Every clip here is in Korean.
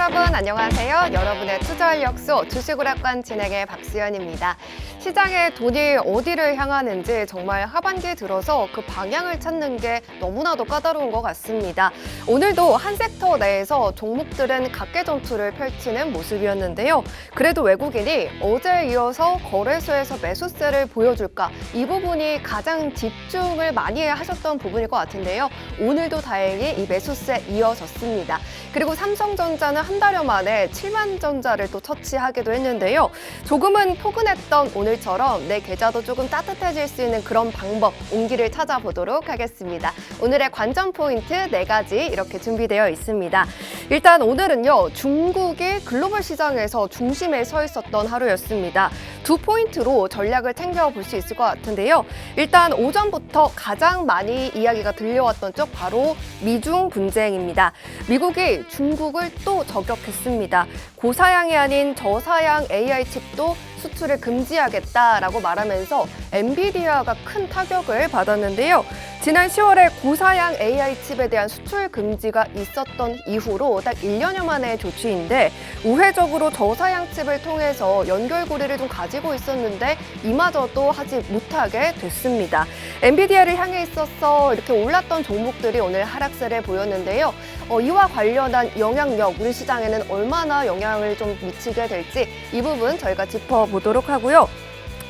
여러분 안녕하세요. 여러분의 투자활력소 주식오락관 진행의 박수연입니다. 시장의 돈이 어디를 향하는지 정말 하반기에 들어서 그 방향을 찾는 게 너무나도 까다로운 것 같습니다. 오늘도 한 섹터 내에서 종목들은 각계 전투를 펼치는 모습이었는데요. 그래도 외국인이 어제에 이어서 거래소에서 매수세를 보여줄까? 이 부분이 가장 집중을 많이 하셨던 부분일 것 같은데요. 오늘도 다행히 이 매수세 이어졌습니다. 그리고 삼성전자는 한 달여 만에 7만 전자를 또 터치하기도 했는데요. 조금은 포근했던 오늘처럼 내 계좌도 조금 따뜻해질 수 있는 그런 방법, 온기를 찾아보도록 하겠습니다. 오늘의 관전 포인트 4가지 이렇게 준비되어 있습니다. 일단 오늘은요, 중국이 글로벌 시장에서 중심에 서 있었던 하루였습니다. 두 포인트로 전략을 챙겨볼 수 있을 것 같은데요. 일단 오전부터 가장 많이 이야기가 들려왔던 쪽 바로 미중 분쟁입니다. 미국이 중국을 또 저격했습니다. 고사양이 아닌 저사양 AI 칩도 수출을 금지하겠다라고 말하면서 엔비디아가 큰 타격을 받았는데요. 지난 10월에 고사양 AI 칩에 대한 수출 금지가 있었던 이후로 딱 1년여 만의 조치인데 우회적으로 저사양 칩을 통해서 연결고리를 좀 가지고 있었는데 이마저도 하지 못하게 됐습니다. 엔비디아를 향해 있어서 이렇게 올랐던 종목들이 오늘 하락세를 보였는데요. 이와 관련한 영향력, 우리 시장에는 얼마나 영향을 좀 미치게 될지 이 부분 저희가 짚어보도록 하고요.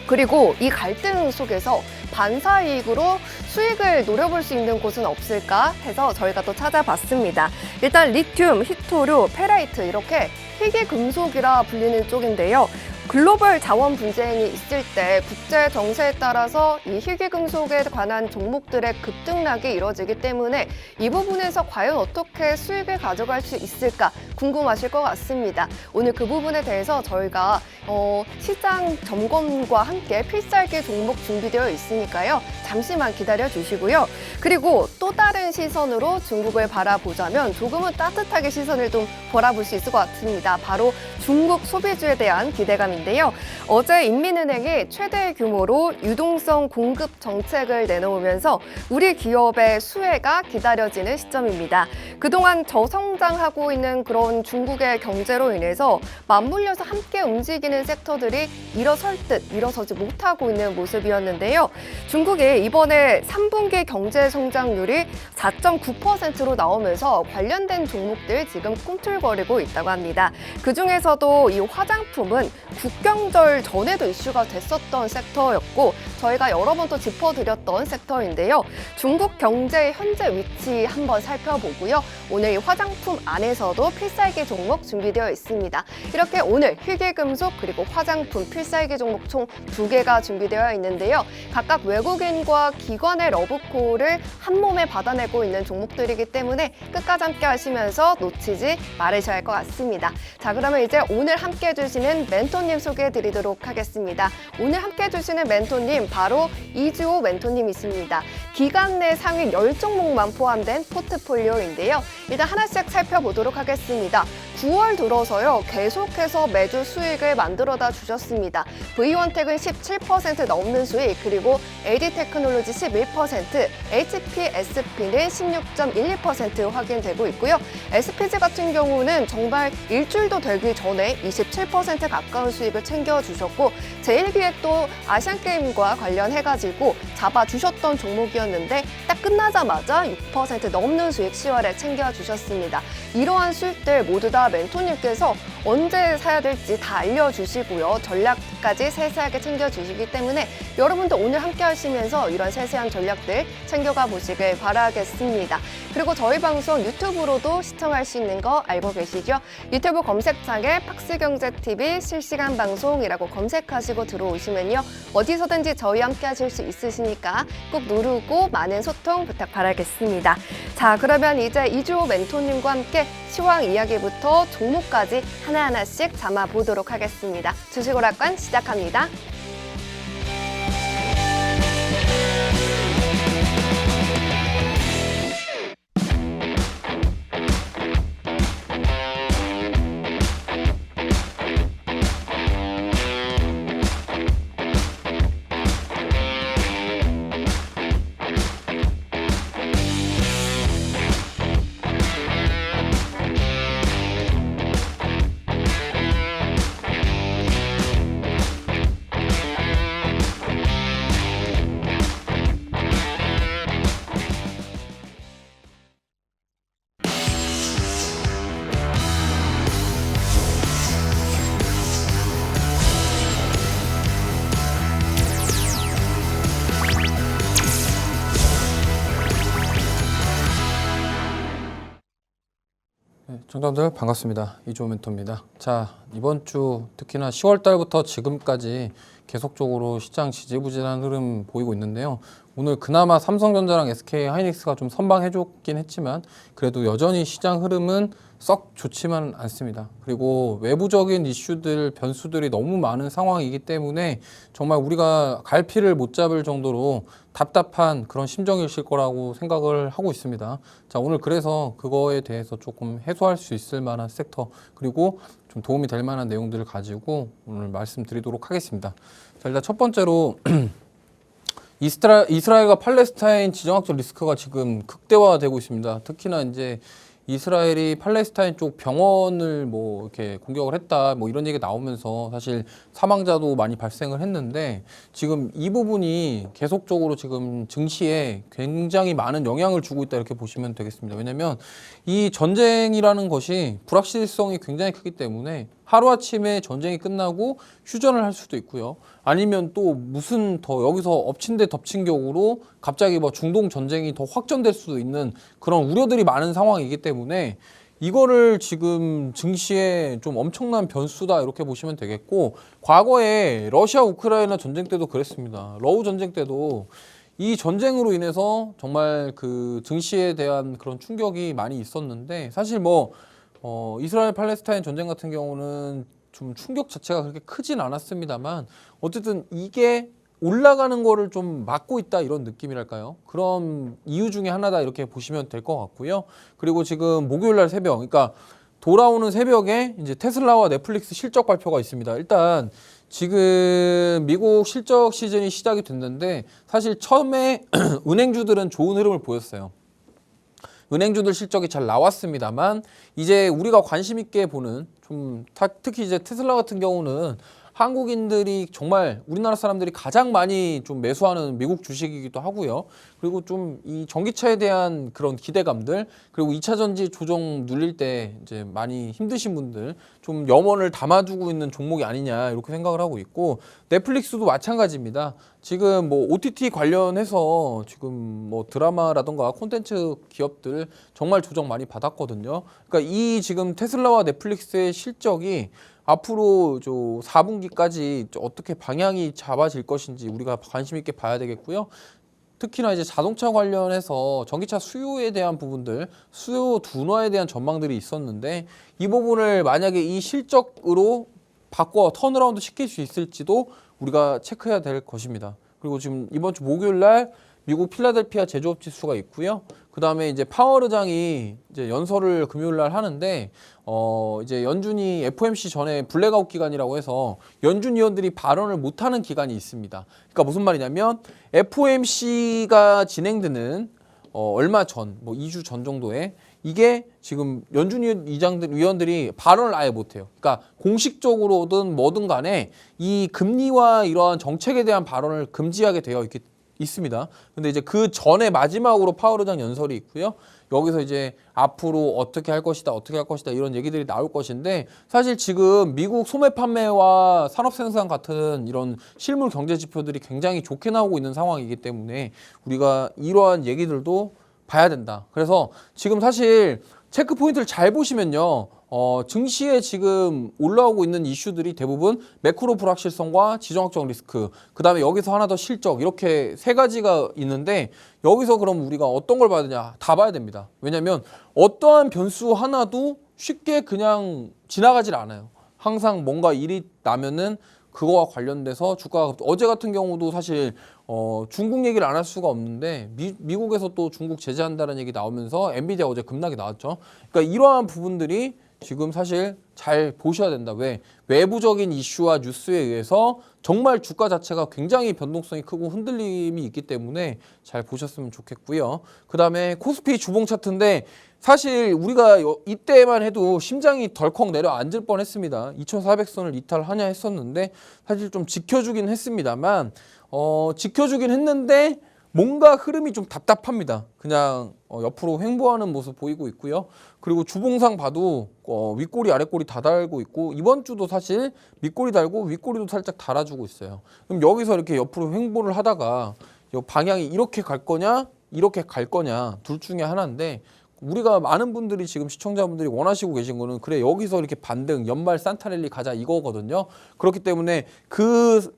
그리고 이 갈등 속에서 반사이익으로 수익을 노려볼 수 있는 곳은 없을까 해서 저희가 또 찾아봤습니다. 일단 리튬, 히토류, 페라이트 이렇게 희귀금속이라 불리는 쪽인데요. 글로벌 자원 분쟁이 있을 때 국제 정세에 따라서 이 희귀금속에 관한 종목들의 급등락이 이뤄지기 때문에 이 부분에서 과연 어떻게 수익을 가져갈 수 있을까 궁금하실 것 같습니다. 오늘 그 부분에 대해서 저희가 시장 점검과 함께 필살기 종목 준비되어 있으니까요. 잠시만 기다려 주시고요. 그리고 또 다른 시선으로 중국을 바라보자면 조금은 따뜻하게 시선을 좀 바라볼 수 있을 것 같습니다. 바로 중국 소비주에 대한 기대감인데요. 어제 인민은행이 최대 규모로 유동성 공급 정책을 내놓으면서 우리 기업의 수혜가 기다려지는 시점입니다. 그동안 저성장하고 있는 그런 중국의 경제로 인해서 맞물려서 함께 움직이는 섹터들이 일어설 듯 일어서지 못하고 있는 모습이었는데요. 중국이 이번에 3분기 경제 성장률이 4.9%로 나오면서 관련된 종목들 지금 꿈틀거리고 있다고 합니다. 그중에서도 이 화장품은 국경절 전에도 이슈가 됐었던 섹터였고 저희가 여러 번 또 짚어드렸던 섹터인데요. 중국 경제의 현재 위치 한번 살펴보고요. 오늘 이 화장품 안에서도 필살기 종목 준비되어 있습니다. 이렇게 오늘 희귀금속 그리고 화장품 필살기 종목 총 2개가 준비되어 있는데요. 각각 외국인과 기관의 러브콜을 한 몸에 받아내고 있는 종목들이기 때문에 끝까지 함께 하시면서 놓치지 말으셔야 할 것 같습니다. 자, 그러면 이제 오늘 함께 해주시는 멘토님 소개해드리도록 하겠습니다. 오늘 함께 해주시는 멘토님 바로 이주호 멘토님이십니다. 기간 내 상위 10종목만 포함된 포트폴리오인데요. 일단 하나씩 살펴보도록 하겠습니다. 9월 들어서요. 계속해서 매주 수익을 만들어다 주셨습니다. V원텍은 17% 넘는 수익, 그리고 AD테크놀로지 11%, HPSP는 16.12% 확인되고 있고요. SPG 같은 경우는 정말 일주일도 되기 전에 27% 가까운 수익을 챙겨주셨고 제일기획도 아시안게임과 관련해가지고 잡아주셨던 종목이었는데 딱 끝나자마자 6% 넘는 수익 10월에 챙겨주셨습니다. 이러한 수익들 모두 다 멘토님께서 언제 사야 될지 다 알려주시고요. 전략까지 세세하게 챙겨주시기 때문에 여러분도 오늘 함께 하시면서 이런 세세한 전략들 챙겨가 보시길 바라겠습니다. 그리고 저희 방송 유튜브로도 시청할 수 있는 거 알고 계시죠? 유튜브 검색창에 박스경제TV 실시간 방송이라고 검색하시고 들어오시면요. 어디서든지 저희 함께 하실 수 있으시니까 꼭 누르고 많은 소통 부탁 바라겠습니다. 자, 그러면 이제 이주호 멘토님과 함께 시황 이야기부터 종목까지 하나하나씩 담아보도록 하겠습니다. 주식오락관 시작합니다. 네, 청자분들 반갑습니다. 이주호 멘토입니다. 자, 이번 주 특히나 10월 달부터 지금까지 계속적으로 시장 지지부진한 흐름 보이고 있는데요. 오늘 그나마 삼성전자랑 SK 하이닉스가 좀 선방해줬긴 했지만 그래도 여전히 시장 흐름은 썩 좋지만 않습니다. 그리고 외부적인 이슈들, 변수들이 너무 많은 상황이기 때문에 정말 우리가 갈피를 못 잡을 정도로 답답한 그런 심정이실 거라고 생각을 하고 있습니다. 자, 오늘 그래서 그거에 대해서 조금 해소할 수 있을 만한 섹터 그리고 좀 도움이 될 만한 내용들을 가지고 오늘 말씀드리도록 하겠습니다. 자, 일단 첫 번째로 이스라엘과 팔레스타인 지정학적 리스크가 지금 극대화되고 있습니다. 특히나 이제 이스라엘이 팔레스타인 쪽 병원을 뭐 이렇게 공격을 했다 뭐 이런 얘기 나오면서 사실 사망자도 많이 발생을 했는데 지금 이 부분이 계속적으로 지금 증시에 굉장히 많은 영향을 주고 있다 이렇게 보시면 되겠습니다. 왜냐하면 이 전쟁이라는 것이 불확실성이 굉장히 크기 때문에 하루아침에 전쟁이 끝나고 휴전을 할 수도 있고요. 아니면 또 무슨 더 여기서 엎친 데 덮친 격으로 갑자기 뭐 중동 전쟁이 더 확전될 수도 있는 그런 우려들이 많은 상황이기 때문에 이거를 지금 증시에 좀 엄청난 변수다 이렇게 보시면 되겠고 과거에 러시아 우크라이나 전쟁 때도 그랬습니다. 러우 전쟁 때도 이 전쟁으로 인해서 정말 그 증시에 대한 그런 충격이 많이 있었는데 사실 뭐 이스라엘 팔레스타인 전쟁 같은 경우는 좀 충격 자체가 그렇게 크진 않았습니다만 어쨌든 이게 올라가는 거를 좀 막고 있다 이런 느낌이랄까요? 그런 이유 중에 하나다 이렇게 보시면 될 것 같고요. 그리고 지금 목요일 날 새벽, 그러니까 돌아오는 새벽에 이제 테슬라와 넷플릭스 실적 발표가 있습니다. 일단 지금 미국 실적 시즌이 시작이 됐는데 사실 처음에 은행주들은 좋은 흐름을 보였어요. 은행주들 실적이 잘 나왔습니다만 이제 우리가 관심 있게 보는 좀 특히 이제 테슬라 같은 경우는 한국인들이 정말 우리나라 사람들이 가장 많이 좀 매수하는 미국 주식이기도 하고요. 그리고 좀 이 전기차에 대한 그런 기대감들 그리고 2차 전지 조정 눌릴 때 이제 많이 힘드신 분들 좀 염원을 담아두고 있는 종목이 아니냐 이렇게 생각을 하고 있고 넷플릭스도 마찬가지입니다. 지금 뭐 OTT 관련해서 지금 뭐 드라마라던가 콘텐츠 기업들 정말 조정 많이 받았거든요. 그러니까 이 지금 테슬라와 넷플릭스의 실적이 앞으로 저 4분기까지 어떻게 방향이 잡아질 것인지 우리가 관심 있게 봐야 되겠고요. 특히나 이제 자동차 관련해서 전기차 수요에 대한 부분들, 수요 둔화에 대한 전망들이 있었는데 이 부분을 만약에 이 실적으로 바꿔 턴어라운드 시킬 수 있을지도 우리가 체크해야 될 것입니다. 그리고 지금 이번 주 목요일 날 미국 필라델피아 제조업 지수가 있고요. 그 다음에 이제 파월 의장이 이제 연설을 금요일 날 하는데, 이제 연준이 FOMC 전에 블랙아웃 기간이라고 해서 연준 위원들이 발언을 못하는 기간이 있습니다. 그러니까 무슨 말이냐면 FOMC가 진행되는 얼마 전, 뭐 2주 전 정도에 이게 지금 연준 위원들이 발언을 아예 못해요. 그러니까 공식적으로든 뭐든 간에 이 금리와 이러한 정책에 대한 발언을 금지하게 되어 있습니다. 근데 이제 그 전에 마지막으로 파월 의장 연설이 있고요. 여기서 이제 앞으로 어떻게 할 것이다, 어떻게 할 것이다 이런 얘기들이 나올 것인데 사실 지금 미국 소매 판매와 산업 생산 같은 이런 실물 경제 지표들이 굉장히 좋게 나오고 있는 상황이기 때문에 우리가 이러한 얘기들도 봐야 된다. 그래서 지금 사실 체크 포인트를 잘 보시면요. 증시에 지금 올라오고 있는 이슈들이 대부분 매크로 불확실성과 지정학적 리스크, 그 다음에 여기서 하나 더 실적, 이렇게 세 가지가 있는데 여기서 그럼 우리가 어떤 걸 봐야 되냐? 다 봐야 됩니다. 왜냐하면 어떠한 변수 하나도 쉽게 그냥 지나가질 않아요. 항상 뭔가 일이 나면은 그거와 관련돼서 주가가 어제 같은 경우도 사실 중국 얘기를 안 할 수가 없는데 미국에서 또 중국 제재한다는 얘기 나오면서 엔비디아 어제 급락이 나왔죠. 그러니까 이러한 부분들이 지금 사실 잘 보셔야 된다. 왜? 외부적인 이슈와 뉴스에 의해서 정말 주가 자체가 굉장히 변동성이 크고 흔들림이 있기 때문에 잘 보셨으면 좋겠고요. 그 다음에 코스피 주봉 차트인데 사실 우리가 이때만 해도 심장이 덜컥 내려앉을 뻔했습니다. 2400선을 이탈하냐 했었는데 사실 좀 지켜주긴 했습니다만 지켜주긴 했는데 뭔가 흐름이 좀 답답합니다. 그냥 옆으로 횡보하는 모습 보이고 있고요. 그리고 주봉상 봐도 윗꼬리 아랫꼬리 다 달고 있고 이번 주도 사실 밑꼬리 달고 윗꼬리도 살짝 달아주고 있어요. 그럼 여기서 이렇게 옆으로 횡보를 하다가 방향이 이렇게 갈 거냐 이렇게 갈 거냐 둘 중에 하나인데 우리가 많은 분들이 지금 시청자분들이 원하시고 계신 거는 그래 여기서 이렇게 반등 연말 산타랠리 가자 이거거든요. 그렇기 때문에 그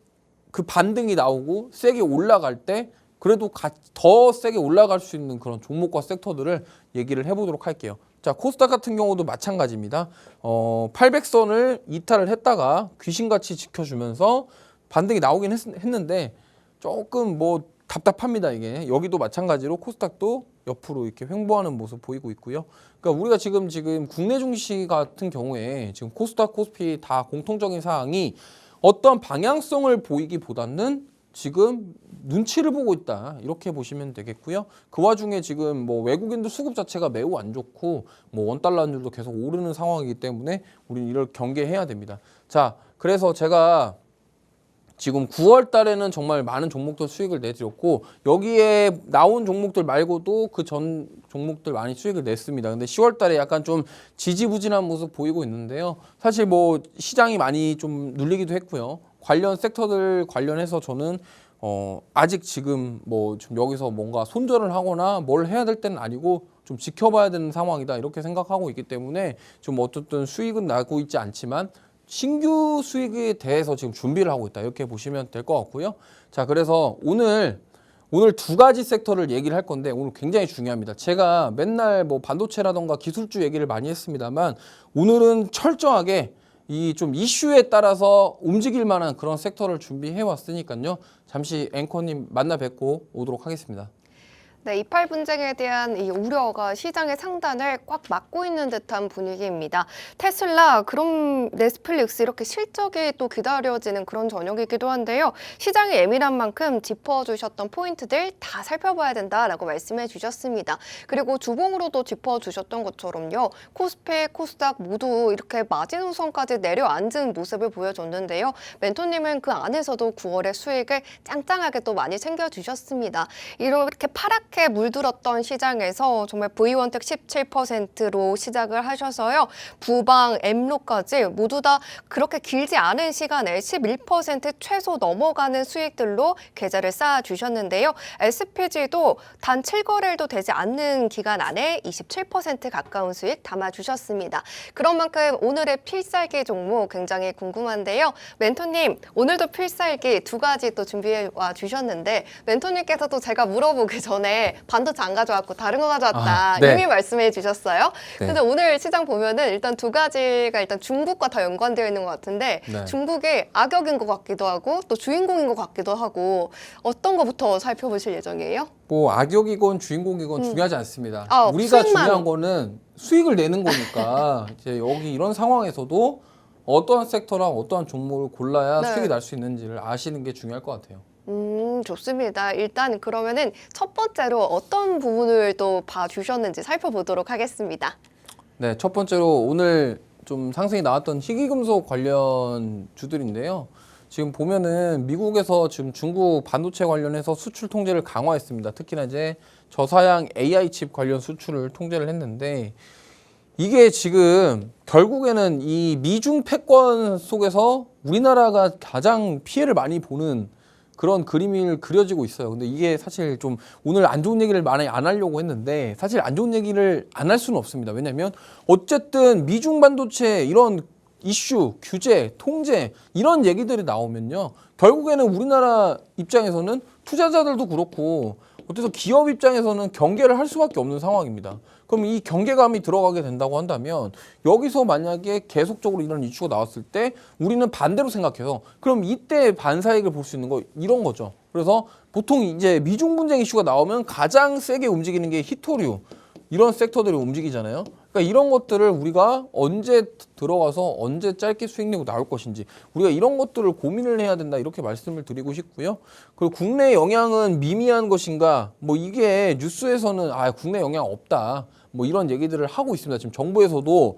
반등이 나오고 세게 올라갈 때 그래도 더 세게 올라갈 수 있는 그런 종목과 sek터들을 얘기를 해보도록 할게요. 자, 코스닥 같은 경우도 마찬가지입니다. 800선을 이탈을 했다가 귀신같이 지켜주면서 반등이 나오긴 했는데 조금 뭐 답답합니다. 이게 여기도 마찬가지로 코스닥도 옆으로 이렇게 횡보하는 모습 보이고 있고요. 그러니까 우리가 지금 국내 증시 같은 경우에 지금 코스닥, 코스피 다 공통적인 사항이 어떤 방향성을 보이기보다는 지금 눈치를 보고 있다 이렇게 보시면 되겠고요. 그 와중에 지금 뭐 외국인들 수급 자체가 매우 안 좋고 뭐 원달러 환율도 계속 오르는 상황이기 때문에 우리는 이걸 경계해야 됩니다. 자, 그래서 제가 지금 9월 달에는 정말 많은 종목들 수익을 내드렸고 여기에 나온 종목들 말고도 그 전 종목들 많이 수익을 냈습니다. 근데 10월 달에 약간 좀 지지부진한 모습 보이고 있는데요. 사실 뭐 시장이 많이 좀 눌리기도 했고요. 관련 섹터들 관련해서 저는 아직 지금 뭐 좀 여기서 뭔가 손절을 하거나 뭘 해야 될 때는 아니고 좀 지켜봐야 되는 상황이다 이렇게 생각하고 있기 때문에 좀 어쨌든 수익은 나고 있지 않지만 신규 수익에 대해서 지금 준비를 하고 있다 이렇게 보시면 될 것 같고요. 자, 그래서 오늘 두 가지 섹터를 얘기를 할 건데 오늘 굉장히 중요합니다. 제가 맨날 뭐 반도체라던가 기술주 얘기를 많이 했습니다만 오늘은 철저하게 이 좀 이슈에 따라서 움직일 만한 그런 섹터를 준비해 왔으니까요. 잠시 앵커님 만나 뵙고 오도록 하겠습니다. 네, 이팔 분쟁에 대한 이 우려가 시장의 상단을 꽉 막고 있는 듯한 분위기입니다. 테슬라, 그럼 넷플릭스 이렇게 실적이 또 기다려지는 그런 저녁이기도 한데요. 시장이 예민한 만큼 짚어주셨던 포인트들 다 살펴봐야 된다라고 말씀해 주셨습니다. 그리고 주봉으로도 짚어주셨던 것처럼요. 코스피, 코스닥 모두 이렇게 마지노선까지 내려앉은 모습을 보여줬는데요. 멘토님은 그 안에서도 9월의 수익을 짱짱하게 또 많이 챙겨주셨습니다. 이렇게 파랗게 물들었던 시장에서 정말 V1텍 17%로 시작을 하셔서요. 부방, 엠로까지 모두 다 그렇게 길지 않은 시간에 11% 최소 넘어가는 수익들로 계좌를 쌓아주셨는데요. SPG도 단 7거래일도 되지 않는 기간 안에 27% 가까운 수익 담아주셨습니다. 그런 만큼 오늘의 필살기 종목 굉장히 궁금한데요. 멘토님, 오늘도 필살기 두 가지 또 준비해 와 주셨는데 멘토님께서도 제가 물어보기 전에 반도체 안 가져왔고 다른 거 가져왔다 네. 이미 말씀해 주셨어요. 네. 근데 오늘 시장 보면은 일단 두 가지가 일단 중국과 다 연관되어 있는 것 같은데 네. 중국이 악역인 것 같기도 하고 또 주인공인 것 같기도 하고 어떤 거부터 살펴보실 예정이에요? 뭐 악역이건 주인공이건 중요하지 않습니다. 아, 우리가 수익만. 중요한 거는 수익을 내는 거니까 이제 여기 이런 상황에서도 어떠한 섹터랑 어떠한 종목을 골라야 네. 수익이 날 수 있는지를 아시는 게 중요할 것 같아요. 좋습니다. 일단 그러면은 첫 번째로 어떤 부분을 또 봐주셨는지 살펴보도록 하겠습니다. 네, 첫 번째로 오늘 좀 상승이 나왔던 희귀금속 관련 주들인데요. 지금 보면은 미국에서 지금 중국 반도체 관련해서 수출 통제를 강화했습니다. 특히나 이제 저사양 AI 칩 관련 수출을 통제를 했는데 이게 지금 결국에는 이 미중 패권 속에서 우리나라가 가장 피해를 많이 보는 그런 그림이 그려지고 있어요. 근데 이게 사실 좀 오늘 안 좋은 얘기를 많이 안 하려고 했는데 사실 안 좋은 얘기를 안 할 수는 없습니다. 왜냐하면 어쨌든 미중 반도체 이런 이슈, 규제, 통제 이런 얘기들이 나오면요. 결국에는 우리나라 입장에서는 투자자들도 그렇고 어때서 기업 입장에서는 경계를 할 수밖에 없는 상황입니다. 그럼 이 경계감이 들어가게 된다고 한다면 여기서 만약에 계속적으로 이런 이슈가 나왔을 때 우리는 반대로 생각해서 그럼 이때 반사익을 볼 수 있는 거 이런 거죠. 그래서 보통 이제 미중 분쟁 이슈가 나오면 가장 세게 움직이는 게 히토류 이런 섹터들이 움직이잖아요. 그러니까 이런 것들을 우리가 언제 들어가서 언제 짧게 수익 내고 나올 것인지 우리가 이런 것들을 고민을 해야 된다 이렇게 말씀을 드리고 싶고요. 그리고 국내 영향은 미미한 것인가 뭐 이게 뉴스에서는 국내 영향 없다 뭐 이런 얘기들을 하고 있습니다. 지금 정부에서도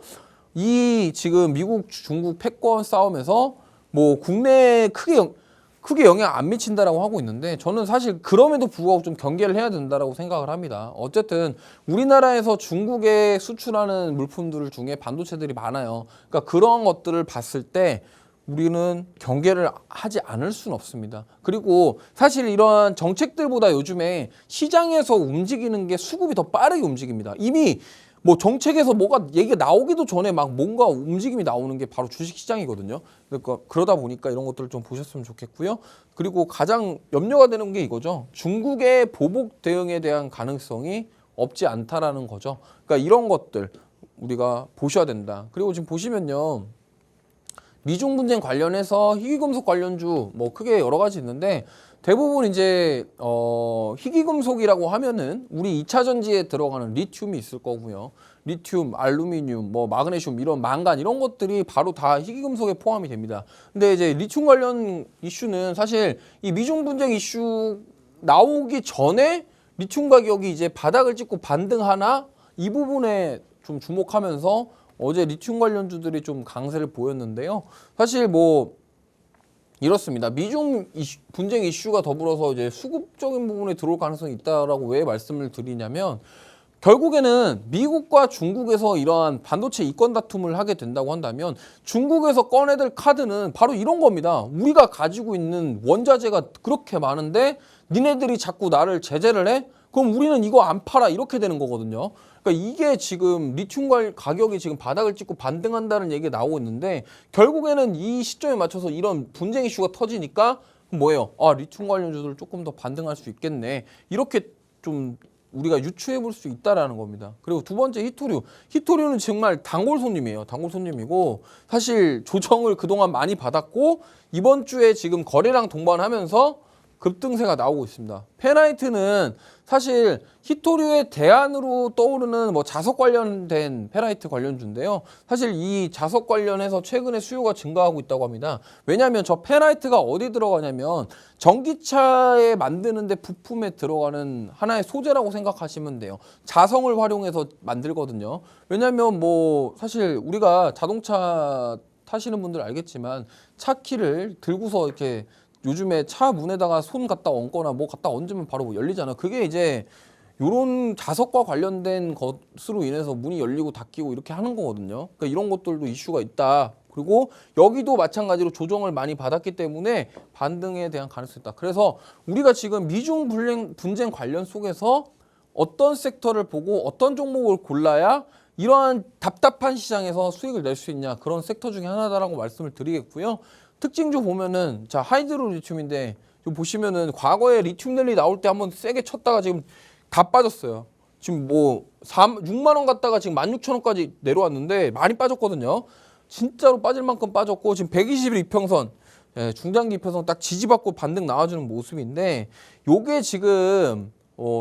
이 지금 미국 중국 패권 싸움에서 뭐 국내에 크게 영향 안 미친다라고 하고 있는데 저는 사실 그럼에도 불구하고 좀 경계를 해야 된다라고 생각을 합니다. 어쨌든 우리나라에서 중국에 수출하는 물품들 중에 반도체들이 많아요. 그러니까 그런 것들을 봤을 때 우리는 경계를 하지 않을 수는 없습니다. 그리고 사실 이러한 정책들보다 요즘에 시장에서 움직이는 게 수급이 더 빠르게 움직입니다. 이미 뭐 정책에서 뭐가 얘기가 나오기도 전에 막 뭔가 움직임이 나오는 게 바로 주식 시장이거든요. 그러니까 그러다 보니까 이런 것들을 좀 보셨으면 좋겠고요. 그리고 가장 염려가 되는 게 이거죠. 중국의 보복 대응에 대한 가능성이 없지 않다라는 거죠. 그러니까 이런 것들 우리가 보셔야 된다. 그리고 지금 보시면요. 미중 분쟁 관련해서 희귀금속 관련주 뭐 크게 여러 가지 있는데 대부분 이제 희귀금속이라고 하면은 우리 2차 전지에 들어가는 리튬이 있을 거고요. 리튬, 알루미늄, 뭐 마그네슘 이런 망간 이런 것들이 바로 다 희귀금속에 포함이 됩니다. 근데 이제 리튬 관련 이슈는 사실 이 미중 분쟁 이슈 나오기 전에 리튬 가격이 이제 바닥을 찍고 반등하나 이 부분에 좀 주목하면서 어제 리튬 관련주들이 좀 강세를 보였는데요. 사실 뭐 이렇습니다. 미중 분쟁 이슈가 더불어서 이제 수급적인 부분에 들어올 가능성이 있다라고 왜 말씀을 드리냐면 결국에는 미국과 중국에서 이러한 반도체 이권 다툼을 하게 된다고 한다면 중국에서 꺼내들 카드는 바로 이런 겁니다. 우리가 가지고 있는 원자재가 그렇게 많은데 니네들이 자꾸 나를 제재를 해? 그럼 우리는 이거 안 팔아 이렇게 되는 거거든요. 그러니까 이게 지금 리튬 가격이 지금 바닥을 찍고 반등한다는 얘기가 나오고 있는데 결국에는 이 시점에 맞춰서 이런 분쟁 이슈가 터지니까 뭐예요? 아, 리튬 관련주들 조금 더 반등할 수 있겠네. 이렇게 좀 우리가 유추해 볼 수 있다라는 겁니다. 그리고 두 번째 히토류. 히토류는 정말 단골 손님이에요. 단골 손님이고 사실 조정을 그동안 많이 받았고 이번 주에 지금 거래량 동반하면서 급등세가 나오고 있습니다. 페라이트는 사실 히토류의 대안으로 떠오르는 뭐 자석 관련된 페라이트 관련주인데요. 사실 이 자석 관련해서 최근에 수요가 증가하고 있다고 합니다. 왜냐하면 저 페라이트가 어디 들어가냐면 전기차에 만드는데 부품에 들어가는 하나의 소재라고 생각하시면 돼요. 자성을 활용해서 만들거든요. 왜냐하면 뭐 사실 우리가 자동차 타시는 분들 알겠지만 차 키를 들고서 이렇게 요즘에 차 문에다가 손 갖다 얹거나 뭐 갖다 얹으면 바로 열리잖아요. 그게 이제 요런 자석과 관련된 것으로 인해서 문이 열리고 닫히고 이렇게 하는 거거든요. 그러니까 이런 것들도 이슈가 있다. 그리고 여기도 마찬가지로 조정을 많이 받았기 때문에 반등에 대한 가능성이 있다. 그래서 우리가 지금 미중 분쟁 관련 속에서 어떤 섹터를 보고 어떤 종목을 골라야 이러한 답답한 시장에서 수익을 낼 수 있냐, 그런 섹터 중에 하나다라고 말씀을 드리겠고요. 특징주 보면은 자 하이드로 리튬인데 좀 보시면은 과거에 리튬 랠리 나올 때 한번 세게 쳤다가 지금 다 빠졌어요. 지금 뭐 6만 원 갔다가 지금 16,000원까지 내려왔는데 많이 빠졌거든요. 진짜로 빠질 만큼 빠졌고 지금 120일 이평선, 중장기 이평선 딱 지지받고 반등 나와주는 모습인데 요게 지금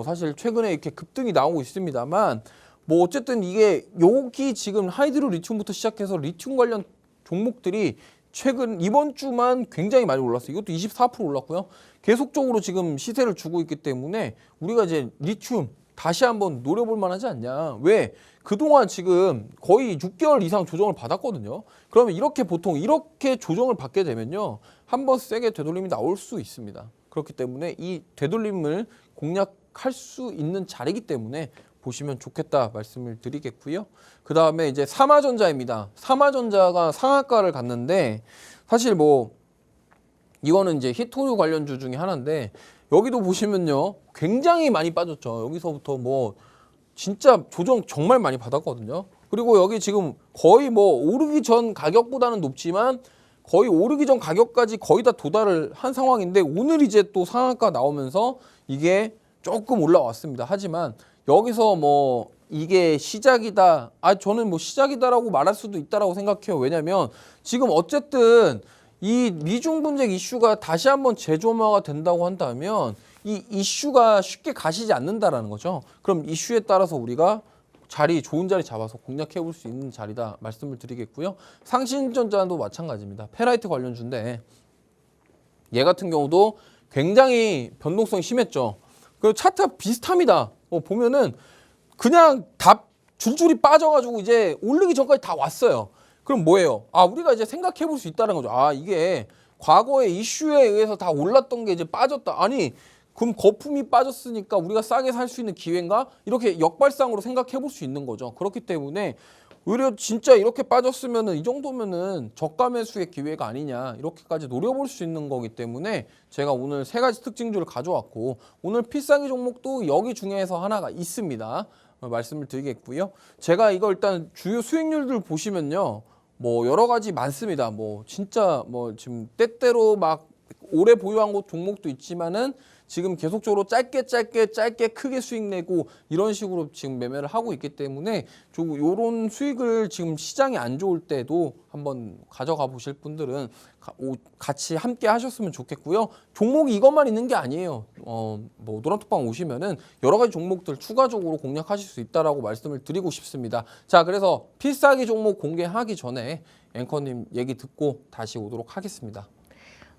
사실 최근에 이렇게 급등이 나오고 있습니다만 뭐 어쨌든 이게 여기 지금 하이드로 리튬부터 시작해서 리튬 관련 종목들이 최근 이번 주만 굉장히 많이 올랐어요. 이것도 24% 올랐고요. 계속적으로 지금 시세를 주고 있기 때문에 우리가 이제 리튬 다시 한번 노려볼 만하지 않냐. 왜? 그동안 지금 거의 6개월 이상 조정을 받았거든요. 그러면 이렇게 보통 이렇게 조정을 받게 되면요. 한번 세게 되돌림이 나올 수 있습니다. 그렇기 때문에 이 되돌림을 공략할 수 있는 자리이기 때문에 보시면 좋겠다 말씀을 드리겠고요. 그 다음에 이제 삼화전자입니다. 삼화전자가 상한가를 갔는데 사실 뭐 이거는 이제 히토류 관련주 중에 하나인데 여기도 보시면요 굉장히 많이 빠졌죠. 여기서부터 뭐 진짜 조정 정말 많이 받았거든요. 그리고 여기 지금 거의 뭐 오르기 전 가격보다는 높지만 거의 오르기 전 가격까지 거의 다 도달을 한 상황인데 오늘 이제 또 상한가 나오면서 이게 조금 올라왔습니다. 하지만 여기서 뭐 이게 시작이다. 저는 뭐 시작이다라고 말할 수도 있다라고 생각해요. 왜냐면 지금 어쨌든 이 미중 분쟁 이슈가 다시 한번 재조명화가 된다고 한다면 이 이슈가 쉽게 가시지 않는다라는 거죠. 그럼 이슈에 따라서 우리가 좋은 자리 잡아서 공략해 볼 수 있는 자리다 말씀을 드리겠고요. 상신전자도 마찬가지입니다. 페라이트 관련주인데 얘 같은 경우도 굉장히 변동성이 심했죠. 그 차트가 비슷합니다. 보면은 그냥 다 줄줄이 빠져가지고 이제 올리기 전까지 다 왔어요. 그럼 뭐예요? 우리가 이제 생각해 볼 수 있다는 거죠. 이게 과거의 이슈에 의해서 다 올랐던 게 이제 빠졌다. 아니 그럼 거품이 빠졌으니까 우리가 싸게 살 수 있는 기회인가? 이렇게 역발상으로 생각해 볼 수 있는 거죠. 그렇기 때문에 오히려 진짜 이렇게 빠졌으면은 이 정도면은 저가 매수의 기회가 아니냐 이렇게까지 노려볼 수 있는 거기 때문에 제가 오늘 세 가지 특징주를 가져왔고 오늘 필살기 종목도 여기 중에서 하나가 있습니다. 말씀을 드리겠고요. 제가 이거 일단 주요 수익률들 보시면요. 뭐 여러 가지 많습니다. 뭐 진짜 뭐 지금 때때로 막 오래 보유한 곳 종목도 있지만은 지금 계속적으로 짧게 크게 수익 내고 이런 식으로 지금 매매를 하고 있기 때문에 좀 요런 수익을 지금 시장이 안 좋을 때도 한번 가져가 보실 분들은 같이 함께 하셨으면 좋겠고요. 종목이 이것만 있는 게 아니에요. 뭐 노란톡방 오시면은 여러 가지 종목들 추가적으로 공략하실 수 있다라고 말씀을 드리고 싶습니다. 자, 그래서 필살기 종목 공개하기 전에 앵커님 얘기 듣고 다시 오도록 하겠습니다.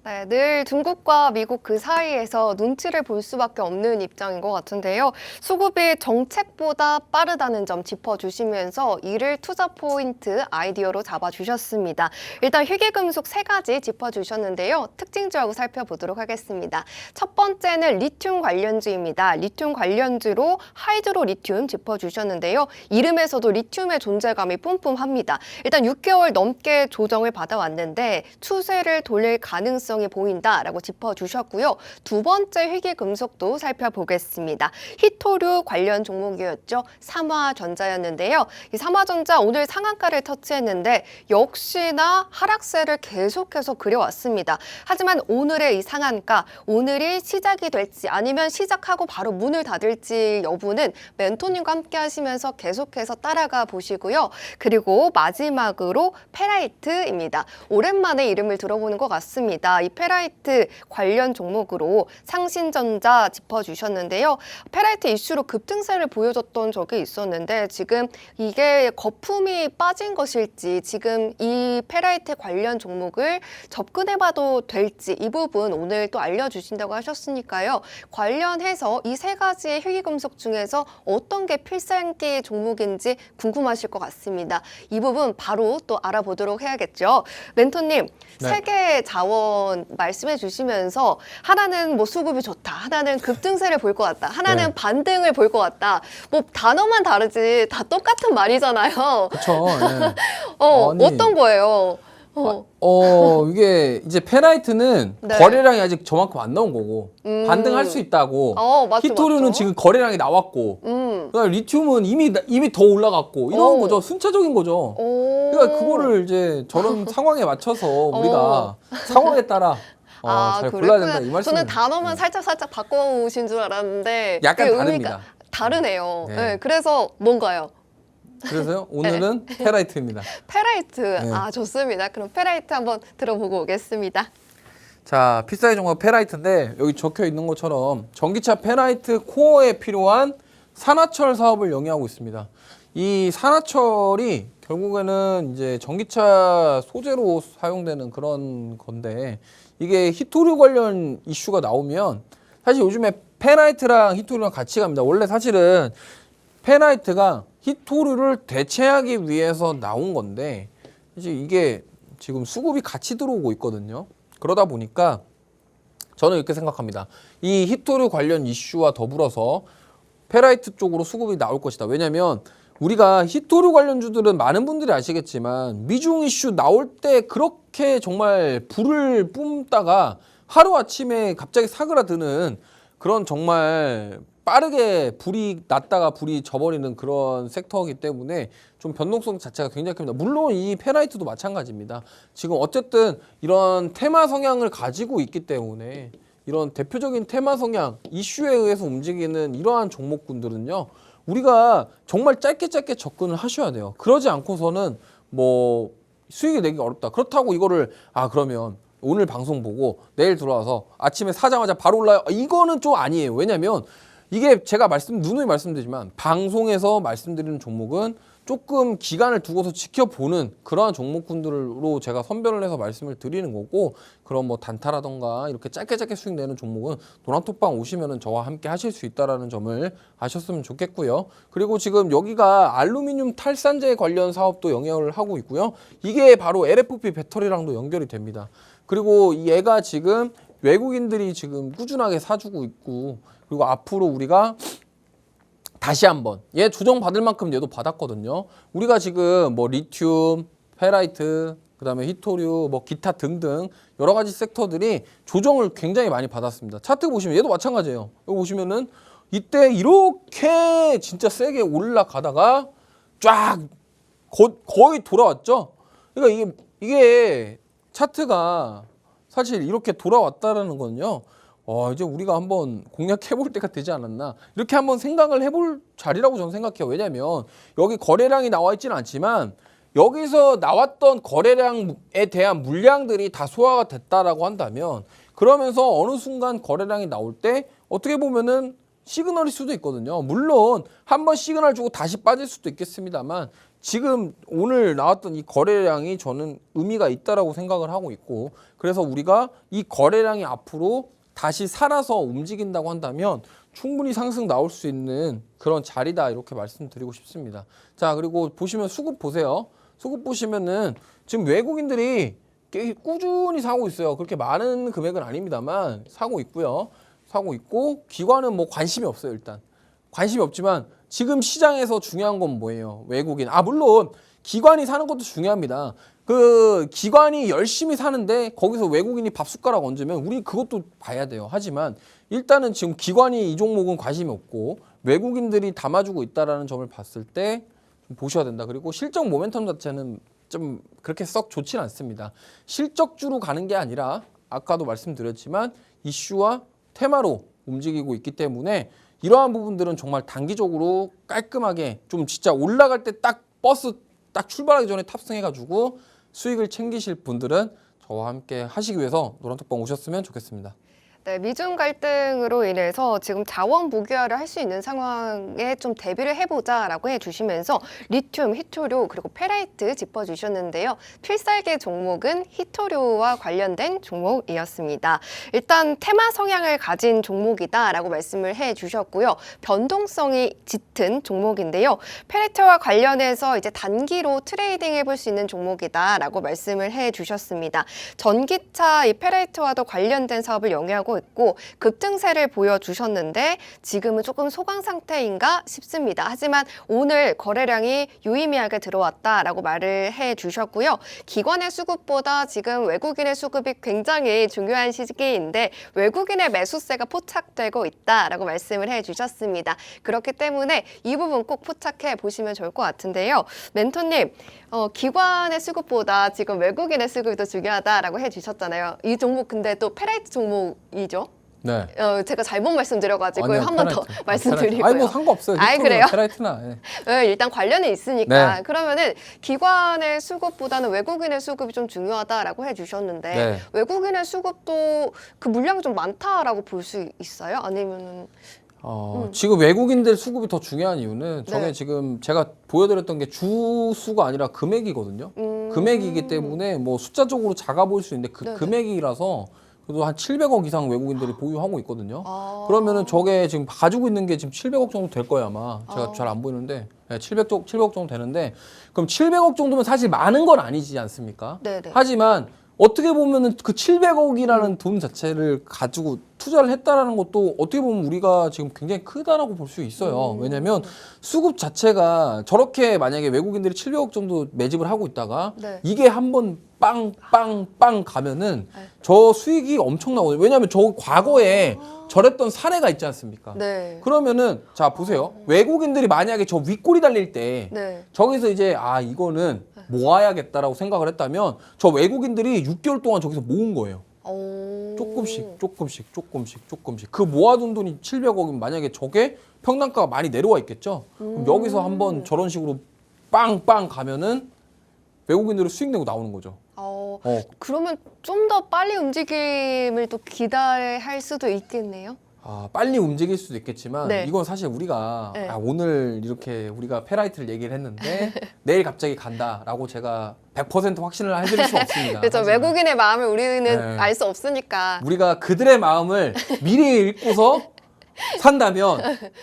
네, 늘 중국과 미국 그 사이에서 눈치를 볼 수밖에 없는 입장인 것 같은데요. 수급이 정책보다 빠르다는 점 짚어주시면서 이를 투자 포인트 아이디어로 잡아주셨습니다. 일단 희귀금속 세 가지 짚어주셨는데요. 특징주하고 살펴보도록 하겠습니다. 첫 번째는 리튬 관련주입니다. 리튬 관련주로 하이드로 리튬 짚어주셨는데요. 이름에서도 리튬의 존재감이 뿜뿜합니다. 일단 6개월 넘게 조정을 받아왔는데 추세를 돌릴 가능성이 보인다라고 짚어주셨고요. 두 번째 희귀금속도 살펴보겠습니다. 히토류 관련 종목이었죠. 삼화전자였는데요. 이 삼화전자 오늘 상한가를 터치했는데 역시나 하락세를 계속해서 그려왔습니다. 하지만 오늘의 이 상한가, 오늘이 시작이 될지 아니면 시작하고 바로 문을 닫을지 여부는 멘토님과 함께 하시면서 계속해서 따라가 보시고요. 그리고 마지막으로 페라이트입니다. 오랜만에 이름을 들어보는 것 같습니다. 이 페라이트 관련 종목으로 상신전자 짚어주셨는데요. 페라이트 이슈로 급등세를 보여줬던 적이 있었는데 지금 이게 거품이 빠진 것일지 지금 이 페라이트 관련 종목을 접근해봐도 될지 이 부분 오늘 또 알려주신다고 하셨으니까요. 관련해서 이 세 가지의 희귀금속 중에서 어떤 게 필살기 종목인지 궁금하실 것 같습니다. 이 부분 바로 또 알아보도록 해야겠죠. 멘토님, 네. 세계 자원 말씀해 주시면서 하나는 뭐 수급이 좋다, 하나는 급등세를 볼 것 같다, 하나는 네. 반등을 볼 것 같다. 뭐 단어만 다르지 다 똑같은 말이잖아요. 그렇죠. 네. 아니, 어떤 거예요? 이게 이제 페라이트는 네. 거래량이 아직 저만큼 안 나온 거고 반등할 수 있다고. 맞죠, 히토류는 맞죠. 지금 거래량이 나왔고, 그다음에 리튬은 이미 더 올라갔고 이런 거죠. 순차적인 거죠. 그러니까 그거를 이제 저런 상황에 맞춰서 우리가 상황에 따라 잘 골라야 된다 이 말씀. 저는 단어만 살짝 바꿔오신 줄 알았는데 약간 그 다릅니다. 다르네요. 네. 네, 그래서 뭔가요? 그래서요 오늘은 페라이트입니다. 페라이트. 네. 좋습니다. 그럼 페라이트 한번 들어보고 오겠습니다. 자, 필살기 종목 페라이트인데 여기 적혀 있는 것처럼 전기차 페라이트 코어에 필요한 산화철 사업을 영위하고 있습니다. 이 산화철이 결국에는 이제 전기차 소재로 사용되는 그런 건데 이게 히토류 관련 이슈가 나오면 사실 요즘에 페라이트랑 히토류랑 같이 갑니다. 원래 사실은 페라이트가 히토류를 대체하기 위해서 나온 건데 이제 이게 지금 수급이 같이 들어오고 있거든요. 그러다 보니까 저는 이렇게 생각합니다. 이 히토류 관련 이슈와 더불어서 페라이트 쪽으로 수급이 나올 것이다. 왜냐하면 우리가 히토류 관련주들은 많은 분들이 아시겠지만 미중 이슈 나올 때 그렇게 정말 불을 뿜다가 하루아침에 갑자기 사그라드는 그런 정말 빠르게 불이 났다가 불이 져버리는 그런 섹터이기 때문에 좀 변동성 자체가 굉장히 큽니다. 물론 이 페라이트도 마찬가지입니다. 지금 어쨌든 이런 테마 성향을 가지고 있기 때문에 이런 대표적인 테마 성향, 이슈에 의해서 움직이는 이러한 종목군들은요. 우리가 정말 짧게 접근을 하셔야 돼요. 그러지 않고서는 뭐 수익이 내기 어렵다. 그렇다고 이거를 그러면 오늘 방송 보고 내일 들어와서 아침에 사자마자 바로 올라요. 이거는 좀 아니에요. 왜냐면 이게 제가 누누이 말씀드리지만 방송에서 말씀드리는 종목은 조금 기간을 두고서 지켜보는 그러한 종목군들로 제가 선별을 해서 말씀을 드리는 거고 그런 뭐 단타라던가 이렇게 짧게 수익 내는 종목은 노란톡방 오시면은 저와 함께 하실 수 있다라는 점을 아셨으면 좋겠고요. 그리고 지금 여기가 알루미늄 탈산재 관련 사업도 영향을 하고 있고요. 이게 바로 LFP 배터리랑도 연결이 됩니다. 그리고 얘가 지금 외국인들이 지금 꾸준하게 사주고 있고 그리고 앞으로 우리가 다시 한번 얘 조정받을 만큼 얘도 받았거든요. 우리가 지금 뭐 리튬, 페라이트, 그다음에 히토류, 뭐 기타 등등 여러 가지 섹터들이 조정을 굉장히 많이 받았습니다. 차트 보시면 얘도 마찬가지예요. 여기 보시면은 이때 이렇게 진짜 세게 올라가다가 쫙 거의 돌아왔죠. 그러니까 이게 차트가 사실 이렇게 돌아왔다라는 거는요. 이제 우리가 한번 공략해 볼 때가 되지 않았나. 이렇게 한번 생각을 해볼 자리라고 저는 생각해요. 왜냐면 여기 거래량이 나와 있지는 않지만 여기서 나왔던 거래량에 대한 물량들이 다 소화가 됐다라고 한다면 그러면서 어느 순간 거래량이 나올 때 어떻게 보면은 시그널일 수도 있거든요. 물론 한번 시그널 주고 다시 빠질 수도 있겠습니다만 지금 오늘 나왔던 이 거래량이 저는 의미가 있다라고 생각을 하고 있고 그래서 우리가 이 거래량이 앞으로 다시 살아서 움직인다고 한다면 충분히 상승 나올 수 있는 그런 자리다 이렇게 말씀드리고 싶습니다. 자, 그리고 보시면 수급 보세요. 수급 보시면은 지금 외국인들이 꾸준히 사고 있어요. 그렇게 많은 금액은 아닙니다만 사고 있고요. 사고 있고 기관은 뭐 관심이 없어요. 일단 관심이 없지만 지금 시장에서 중요한 건 뭐예요? 외국인. 물론 기관이 사는 것도 중요합니다. 그 기관이 열심히 사는데 거기서 외국인이 밥숟가락 얹으면 우리 그것도 봐야 돼요. 하지만 일단은 지금 기관이 이 종목은 관심이 없고 외국인들이 담아주고 있다라는 점을 봤을 때 좀 보셔야 된다. 그리고 실적 모멘텀 자체는 좀 그렇게 썩 좋지는 않습니다. 실적주로 가는 게 아니라 아까도 말씀드렸지만 이슈와 테마로 움직이고 있기 때문에 이러한 부분들은 정말 단기적으로 깔끔하게 좀 진짜 올라갈 때 딱 버스 딱 출발하기 전에 탑승해가지고 수익을 챙기실 분들은 저와 함께 하시기 위해서 노란톡방 오셨으면 좋겠습니다. 네, 미중 갈등으로 인해서 지금 자원 무기화를 할 수 있는 상황에 좀 대비를 해보자라고 해주시면서 리튬, 히토류 그리고 페라이트 짚어주셨는데요. 필살기 종목은 히토류와 관련된 종목이었습니다. 일단 테마 성향을 가진 종목이다라고 말씀을 해주셨고요. 변동성이 짙은 종목인데요. 페라이트와 관련해서 이제 단기로 트레이딩 해볼 수 있는 종목이다라고 말씀을 해주셨습니다. 전기차 이 페라이트와도 관련된 사업을 영위하고 있고 급등세를 보여주셨는데 지금은 조금 소강 상태인가 싶습니다. 하지만 오늘 거래량이 유의미하게 들어왔다라고 말을 해주셨고요. 기관의 수급보다 지금 외국인의 수급이 굉장히 중요한 시기인데 외국인의 매수세가 포착되고 있다라고 말씀을 해주셨습니다. 그렇기 때문에 이 부분 꼭 포착해 보시면 좋을 것 같은데요. 멘토님, 기관의 수급보다 지금 외국인의 수급이 더 중요하다라고 해주셨잖아요. 이 종목 근데 또 페라이트 종목이죠? 네. 제가 잘못 말씀드려가지고 아니요, 한 번 더 페라이트. 말씀드리고요. 아니 뭐 상관없어요. 그래요? 페라이트나. 예. 네, 일단 관련이 있으니까 네. 그러면은 기관의 수급보다는 외국인의 수급이 좀 중요하다라고 해주셨는데 네. 외국인의 수급도 그 물량이 좀 많다라고 볼 수 있어요? 아니면은 지금 외국인들 수급이 더 중요한 이유는 저게 네. 지금 제가 보여드렸던 게 주수가 아니라 금액이거든요. 금액이기 때문에 뭐 숫자적으로 작아 보일 수 있는데 그 네네. 금액이라서 그래도 한 700억 이상 외국인들이 보유하고 있거든요. 아. 그러면은 저게 지금 가지고 있는 게 지금 700억 정도 될 거예요 아마. 제가 아. 잘 안 보이는데 700억 정도 되는데 그럼 700억 정도면 사실 많은 건 아니지 않습니까? 네네. 하지만 어떻게 보면은 그 700억이라는 돈 자체를 가지고 투자를 했다라는 것도 어떻게 보면 우리가 지금 굉장히 크다라고 볼 수 있어요. 왜냐면 수급 자체가 저렇게 만약에 외국인들이 700억 정도 매집을 하고 있다가 네. 이게 한번 빵 가면은 네. 저 수익이 엄청나거든요. 왜냐면 저 과거에 저랬던 사례가 있지 않습니까? 네. 그러면은 자 보세요. 외국인들이 만약에 저 윗꼬리 달릴 때 네. 저기서 이제 이거는 모아야겠다라고 생각을 했다면 저 외국인들이 6개월 동안 저기서 모은 거예요. 오. 조금씩. 그 모아둔 돈이 700억이면 만약에 저게 평당가가 많이 내려와 있겠죠? 그럼 여기서 한번 저런 식으로 빵 가면은 외국인들이 수익 내고 나오는 거죠. 그러면 좀 더 빨리 움직임을 또 기대할 수도 있겠네요. 빨리 움직일 수도 있겠지만 네. 이건 사실 우리가 네. 오늘 이렇게 우리가 페라이트를 얘기를 했는데 내일 갑자기 간다라고 제가 100% 확신을 해드릴 수 없습니다. 그렇죠. 하지만 외국인의 마음을 우리는 네. 알 수 없으니까. 우리가 그들의 마음을 미리 읽고서 산다면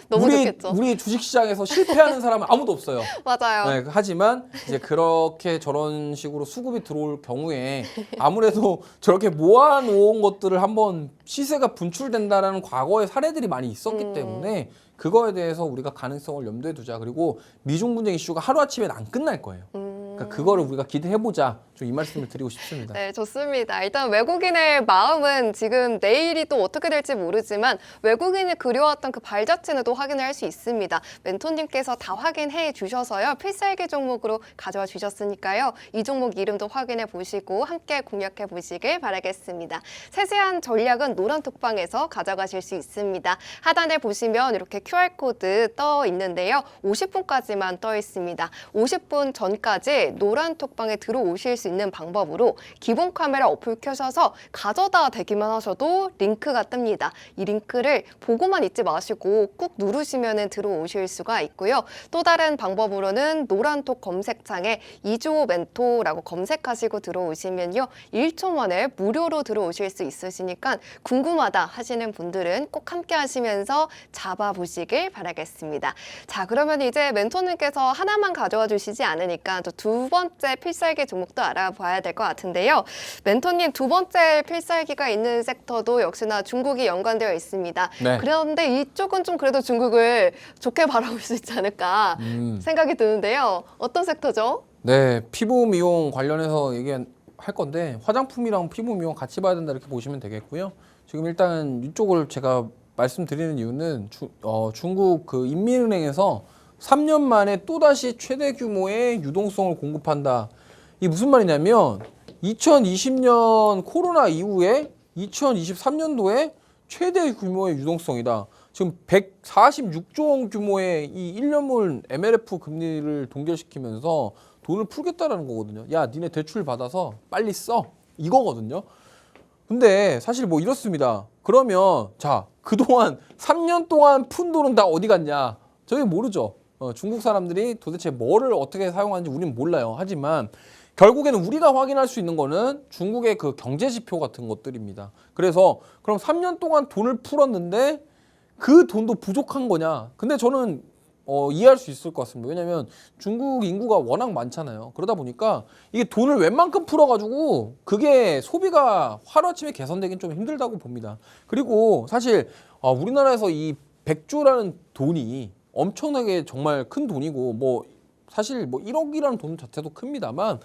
너무 좋겠죠. 우리 주식시장에서 실패하는 사람은 아무도 없어요. 맞아요. 네, 하지만 이제 그렇게 저런 식으로 수급이 들어올 경우에 아무래도 저렇게 모아놓은 것들을 한번 시세가 분출된다라는 과거의 사례들이 많이 있었기 때문에 그거에 대해서 우리가 가능성을 염두에 두자. 그리고 미중 분쟁 이슈가 하루아침에 안 끝날 거예요. 그러니까 그거를 우리가 기대해보자. 좀 이 말씀을 드리고 싶습니다. 네, 좋습니다. 일단 외국인의 마음은 지금 내일이 또 어떻게 될지 모르지만 외국인이 그려왔던 그 발자취는 또 확인할 수 있습니다. 멘토님께서 다 확인해 주셔서요. 필살기 종목으로 가져와 주셨으니까요. 이 종목 이름도 확인해 보시고 함께 공략해 보시길 바라겠습니다. 세세한 전략은 노란톡방에서 가져가실 수 있습니다. 하단에 보시면 이렇게 QR코드 떠 있는데요. 50분까지만 떠 있습니다. 50분 전까지 노란톡방에 들어오실 수 있는 방법으로 기본 카메라 어플 켜셔서 가져다 대기만 하셔도 링크가 뜹니다. 이 링크를 보고만 있지 마시고 꾹 누르시면 들어오실 수가 있고요. 또 다른 방법으로는 노란톡 검색창에 이주호 멘토라고 검색하시고 들어오시면요. 1초 만에 무료로 들어오실 수 있으시니까 궁금하다 하시는 분들은 꼭 함께 하시면서 잡아보시길 바라겠습니다. 자, 그러면 이제 멘토님께서 하나만 가져와 주시지 않으니까 또 두 번째 필살기 종목도 알아봐야 될 것 같은데요. 멘토님 두 번째 필살기가 있는 섹터도 역시나 중국이 연관되어 있습니다. 네. 그런데 이쪽은 좀 그래도 중국을 좋게 바라볼 수 있지 않을까 생각이 드는데요. 어떤 섹터죠? 네, 피부 미용 관련해서 얘기할 건데 화장품이랑 피부 미용 같이 봐야 된다 이렇게 보시면 되겠고요. 지금 일단 이쪽을 제가 말씀드리는 이유는 중국 그 인민은행에서 3년 만에 또다시 최대 규모의 유동성을 공급한다. 이게 무슨 말이냐면 2020년 코로나 이후에 2023년도에 최대 규모의 유동성이다. 지금 146조 원 규모의 이 1년물 MLF 금리를 동결시키면서 돈을 풀겠다라는 거거든요. 야, 니네 대출 받아서 빨리 써. 이거거든요. 근데 사실 뭐 이렇습니다. 그러면 자, 그동안 3년 동안 푼 돈은 다 어디 갔냐? 저희 모르죠. 중국 사람들이 도대체 뭐를 어떻게 사용하는지 우리는 몰라요. 하지만 결국에는 우리가 확인할 수 있는 거는 중국의 그 경제 지표 같은 것들입니다. 그래서 그럼 3년 동안 돈을 풀었는데 그 돈도 부족한 거냐? 근데 저는 이해할 수 있을 것 같습니다. 왜냐하면 중국 인구가 워낙 많잖아요. 그러다 보니까 이게 돈을 웬만큼 풀어가지고 그게 소비가 하루아침에 개선되긴 좀 힘들다고 봅니다. 그리고 사실 우리나라에서 이 100조라는 돈이 엄청나게 정말 큰 돈이고 뭐 사실 뭐 1억이라는 돈 자체도 큽니다만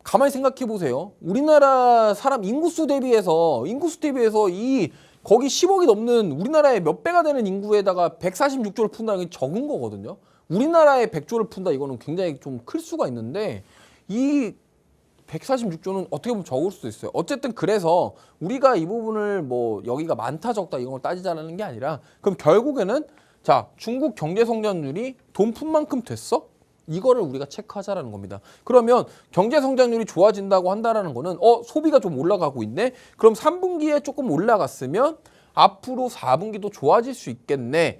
가만히 생각해 보세요. 우리나라 사람 인구수 대비해서 이 거기 10억이 넘는 우리나라의 몇 배가 되는 인구에다가 146조를 푼다는 게 적은 거거든요. 우리나라에 100조를 푼다 이거는 굉장히 좀 클 수가 있는데 이 146조는 어떻게 보면 적을 수도 있어요. 어쨌든 그래서 우리가 이 부분을 뭐 여기가 많다 적다 이런 걸 따지자는 게 아니라 그럼 결국에는 자, 중국 경제 성장률이 돈 푼 만큼 됐어? 이거를 우리가 체크하자라는 겁니다. 그러면 경제 성장률이 좋아진다고 한다라는 거는 소비가 좀 올라가고 있네. 그럼 3분기에 조금 올라갔으면 앞으로 4분기도 좋아질 수 있겠네.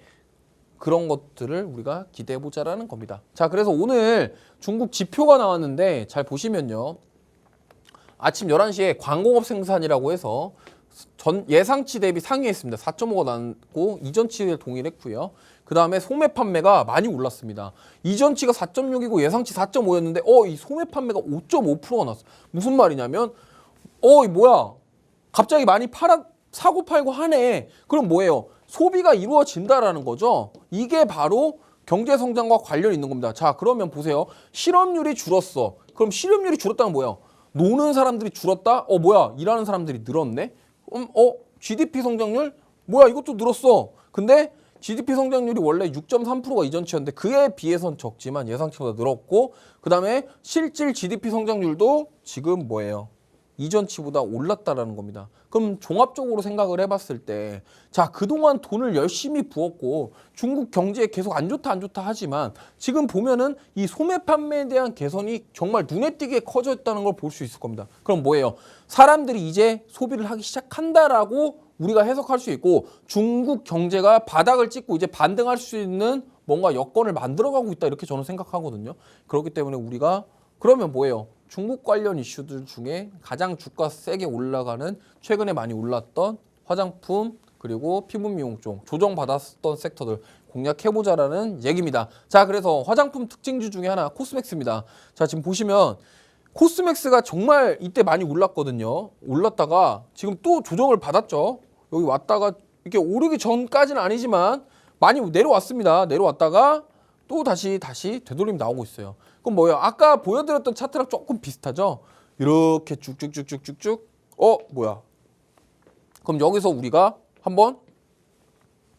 그런 것들을 우리가 기대해 보자라는 겁니다. 자, 그래서 오늘 중국 지표가 나왔는데 잘 보시면요. 아침 11시에 광공업 생산이라고 해서 전 예상치 대비 상회했습니다. 4.5가 나고 이전치에 동일했고요. 그 다음에 소매 판매가 많이 올랐습니다. 이전치가 4.6이고 예상치 4.5였는데 이 소매 판매가 5.5%가 났어. 무슨 말이냐면 이 뭐야 갑자기 많이 사고 팔고 하네. 그럼 뭐예요? 소비가 이루어진다라는 거죠. 이게 바로 경제 성장과 관련이 있는 겁니다. 자, 그러면 보세요. 실업률이 줄었어. 그럼 실업률이 줄었다는 뭐예요? 노는 사람들이 줄었다? 뭐야? 일하는 사람들이 늘었네? GDP 성장률? 뭐야? 이것도 늘었어. 근데 GDP 성장률이 원래 6.3%가 이전치였는데 그에 비해선 적지만 예상치보다 늘었고 그 다음에 실질 GDP 성장률도 지금 뭐예요? 이전치보다 올랐다라는 겁니다. 그럼 종합적으로 생각을 해봤을 때 자, 그동안 돈을 열심히 부었고 중국 경제에 계속 안 좋다 하지만 지금 보면은 이 소매 판매에 대한 개선이 정말 눈에 띄게 커졌다는 걸 볼 수 있을 겁니다. 그럼 뭐예요? 사람들이 이제 소비를 하기 시작한다라고 우리가 해석할 수 있고 중국 경제가 바닥을 찍고 이제 반등할 수 있는 뭔가 여건을 만들어가고 있다 이렇게 저는 생각하거든요. 그렇기 때문에 우리가 그러면 뭐예요? 중국 관련 이슈들 중에 가장 주가 세게 올라가는 최근에 많이 올랐던 화장품 그리고 피부 미용 쪽 조정받았던 섹터들 공략해보자라는 얘기입니다. 자, 그래서 화장품 특징주 중에 하나 코스맥스입니다. 자, 지금 보시면 코스맥스가 정말 이때 많이 올랐거든요. 올랐다가 지금 또 조정을 받았죠. 여기 왔다가 이렇게 오르기 전까지는 아니지만 많이 내려왔습니다. 내려왔다가 또 다시 되돌림 나오고 있어요. 그럼 뭐예요? 아까 보여드렸던 차트랑 조금 비슷하죠? 이렇게 쭉쭉쭉쭉쭉쭉 뭐야? 그럼 여기서 우리가 한번